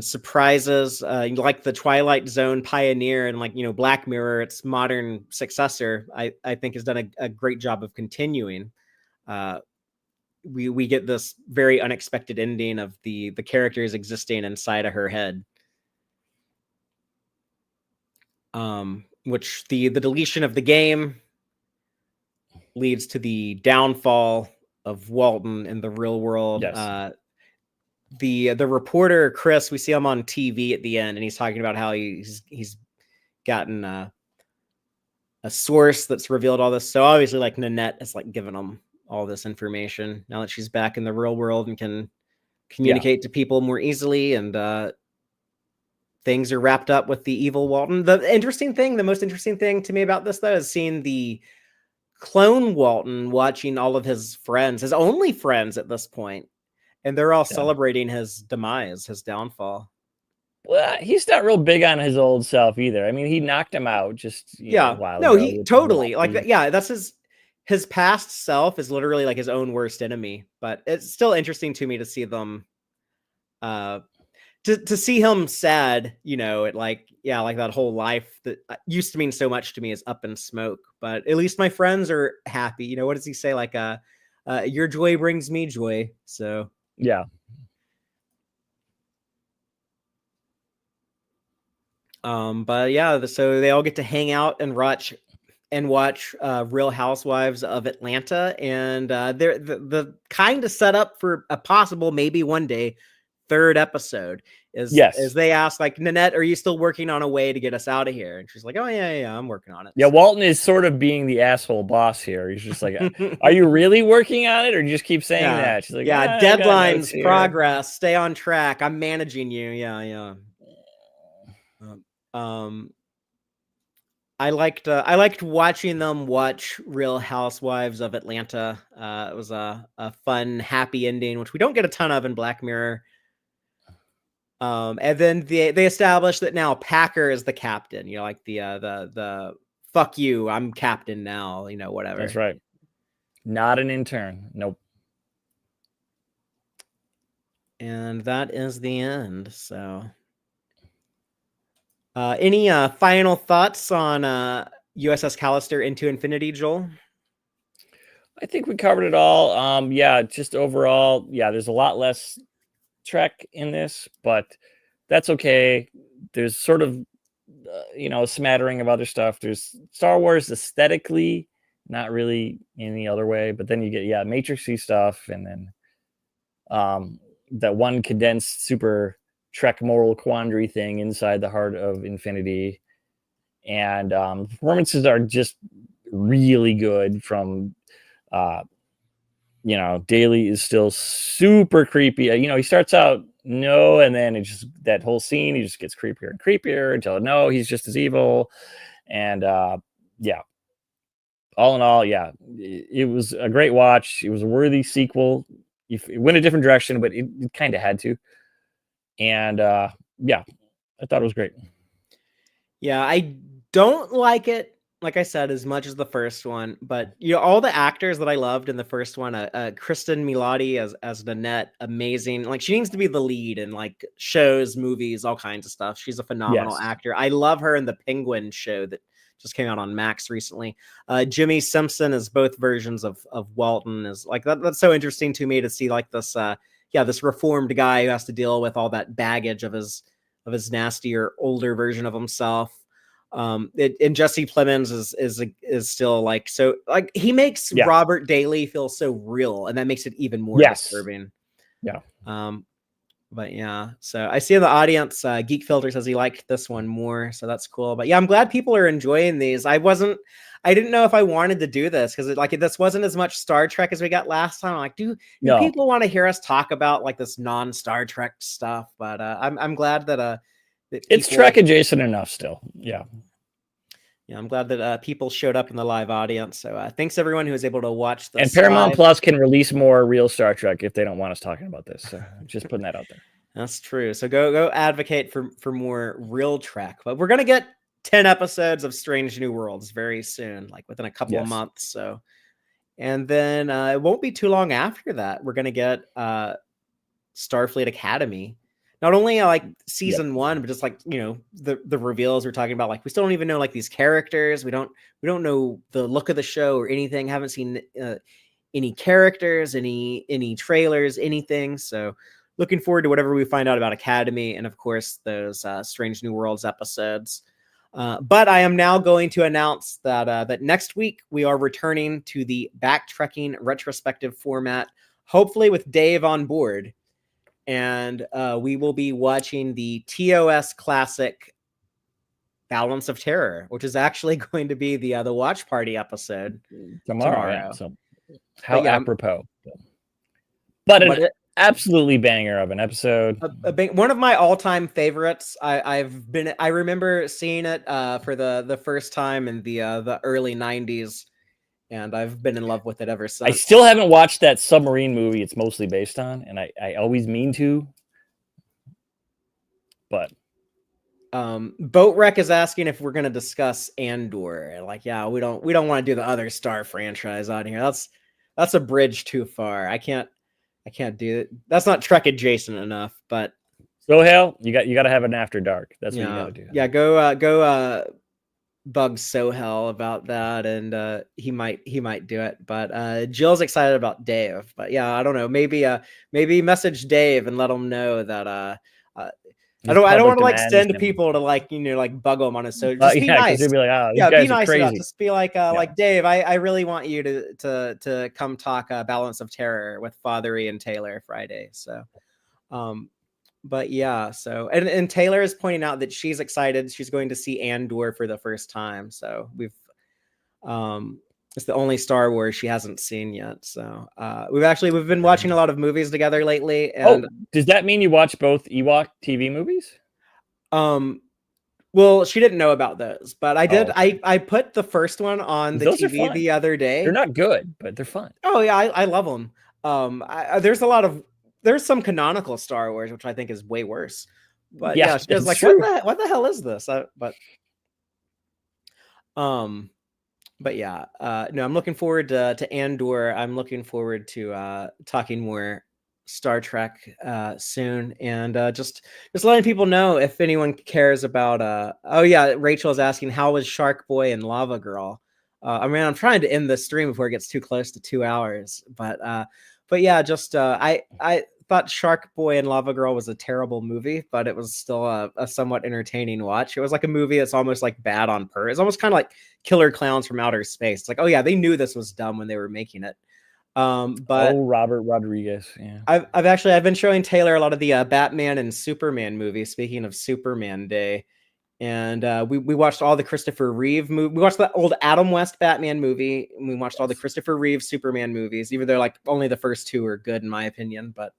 surprises, like the Twilight Zone pioneer and like Black Mirror, its modern successor, I think has done a great job of continuing. We get this very unexpected ending of the characters existing inside of her head, which the deletion of the game leads to the downfall of Walton in the real world. Yes. The reporter Chris, we see him on TV at the end, and he's talking about how he's gotten a source that's revealed all this. So obviously, like Nanette has like given him all this information now that she's back in the real world and can communicate to people more easily, and things are wrapped up with the evil Walton. The most interesting thing to me about this, though, is seeing the clone Walton watching all of his friends, his only friends at this point, and they're all celebrating his demise, his downfall. Well, he's not real big on his old self either. I mean, he knocked him out just a while ago. No, he totally like that. Yeah, that's his past self is literally like his own worst enemy. But it's still interesting to me to see them, to see him sad. It like that whole life that used to mean so much to me is up in smoke. But at least my friends are happy. What does he say? Like, your joy brings me joy. So yeah. But yeah, so they all get to hang out and watch Real Housewives of Atlanta, and they're the kind of set up for a possible maybe one day third episode. As they ask, like, Nanette, are you still working on a way to get us out of here? And she's like, oh yeah, I'm working on it. Yeah, Walton is sort of being the asshole boss here. He's just like, are you really working on it, or do you just keep saying that? She's like, deadlines, progress, stay on track. I'm managing you. Yeah. I liked watching them watch Real Housewives of Atlanta. It was a fun, happy ending, which we don't get a ton of in Black Mirror. And then they established that now Packer is the captain. Like the fuck you, I'm captain now. Whatever. That's right. Not an intern. Nope. And that is the end. So. Any final thoughts on USS Callister Into Infinity, Joel? I think we covered it all. Just overall, there's a lot less Trek in this, but that's okay. There's sort of, a smattering of other stuff. There's Star Wars aesthetically, not really any other way, but then you get, Matrixy stuff, and then that one condensed super Trek moral quandary thing inside the heart of Infinity, and performances are just really good from Daly is still super creepy. He starts out and then it just that whole scene, he just gets creepier and creepier until he's just as evil. And yeah, all in all, yeah, it was a great watch. It was a worthy sequel. It went a different direction, but it kind of had to. And yeah, I thought it was great. Yeah, I don't like it, like I said, as much as the first one, but all the actors that I loved in the first one, Kristen Milotti as Nanette, amazing. Like, she needs to be the lead in like shows, movies, all kinds of stuff. She's a phenomenal actor. I love her in the Penguin show that just came out on Max recently. Jimmy Simpson is both versions of Walton. Is like that's so interesting to me to see like this this reformed guy who has to deal with all that baggage of his nastier older version of himself. And Jesse Plemons is still like, so like he makes Robert Daly feel so real, and that makes it even more disturbing. But yeah, so I see in the audience, Geek Filter says he liked this one more, so that's cool. But yeah, I'm glad people are enjoying these. I didn't know if I wanted to do this because this wasn't as much Star Trek as we got last time. I'm like, do people want to hear us talk about like this non-Star Trek stuff? But I'm glad that it's Trek adjacent enough still. Yeah, I'm glad that people showed up in the live audience. So thanks everyone who was able to watch this. And Paramount Plus can release more real Star Trek if they don't want us talking about this. So just putting that out there. That's true. So go advocate for more real Trek. But we're gonna get 10 episodes of Strange New Worlds very soon, like within a couple of months. So, and then it won't be too long after that. We're gonna get Starfleet Academy. Not only like season 1, but just like the reveals we're talking about. Like we still don't even know like these characters. We don't know the look of the show or anything. Haven't seen any characters, any trailers, anything. So looking forward to whatever we find out about Academy, and of course those Strange New Worlds episodes. But I am now going to announce that next week we are returning to the backtracking retrospective format, hopefully with Dave on board. And we will be watching the TOS classic Balance of Terror, which is actually going to be the watch party episode tomorrow. Yeah, so how apropos. But an absolutely banger of an episode. One of my all-time favorites. I remember seeing it for the first time in the early 90s. And I've been in love with it ever since. I still haven't watched that submarine movie it's mostly based on, and I always mean to. But Boat Wreck is asking if we're going to discuss Andor. Like, yeah, we don't want to do the other Star franchise on here. That's a bridge too far. I can't do it. That's not Trek adjacent enough. But so hell, you got to have an After Dark. That's what you got to do. Yeah, go. Bug Sohel about that, and he might do it. But Jill's excited about Dave. But yeah, I don't know. Maybe message Dave and let him know that I don't want to like send people to like bug him on his so just be nice. Be like, be nice about it. Just be like like Dave, I really want you to come talk Balance of Terror with Fatheree and Taylor Friday. So but yeah, so and Taylor is pointing out that she's excited. She's going to see Andor for the first time. So we've it's the only Star Wars she hasn't seen yet. So we've been watching a lot of movies together lately. And does that mean you watch both Ewok TV movies? Well, she didn't know about those, but I did. I put the first one on the TV the other day. They're not good, but they're fun. Oh yeah, I love them. There's some canonical Star Wars, which I think is way worse. But yeah, she was like, what the hell is this? But yeah, no, I'm looking forward to Andor. I'm looking forward to talking more Star Trek soon, and just letting people know if anyone cares about. Oh yeah, Rachel's asking how was Shark Boy and Lava Girl. I mean, I'm trying to end the stream before it gets too close to 2 hours, but yeah, just I thought Shark Boy and Lava Girl was a terrible movie, but it was still a somewhat entertaining watch. It was like a movie that's almost like bad on purpose. It's almost kind of like Killer Clowns from Outer Space. It's like, oh yeah, they knew this was dumb when they were making it. But Robert Rodriguez. Yeah, I've been showing Taylor a lot of the Batman and Superman movies. Speaking of Superman Day, And we watched all the Christopher Reeve movie. We watched the old Adam West Batman movie, and we watched all the Christopher Reeve Superman movies. Even though like only the first two are good in my opinion. But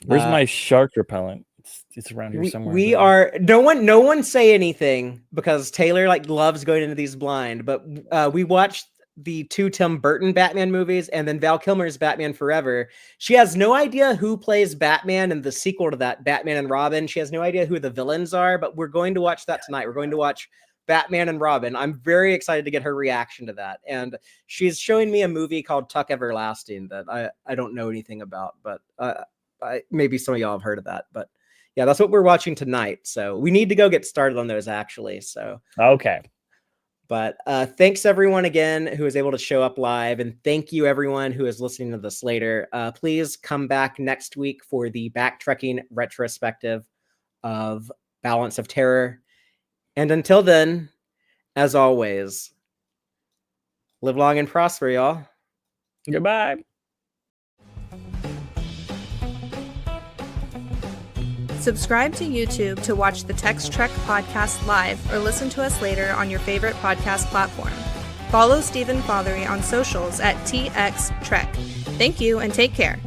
where's my shark repellent? It's around here somewhere. We are no one say anything because Taylor like loves going into these blind. But we watched the two Tim Burton Batman movies and then Val Kilmer's Batman Forever. She has no idea who plays Batman in the sequel to that, Batman and Robin. She has no idea who the villains are, but we're going to watch that tonight. We're going to watch Batman and Robin. I'm very excited to get her reaction to that. And she's showing me a movie called Tuck Everlasting that I don't know anything about, but maybe some of y'all have heard of that. But yeah, that's what we're watching tonight. So we need to go get started on those actually. So okay. But thanks everyone again who was able to show up live, and thank you everyone who is listening to this later. Please come back next week for the backtracking retrospective of Balance of Terror. And until then, as always, live long and prosper, y'all. Goodbye. Subscribe to YouTube to watch the Tex-Trek podcast live or listen to us later on your favorite podcast platform. Follow Stephen Fatheree on socials at TXTrek. Thank you and take care.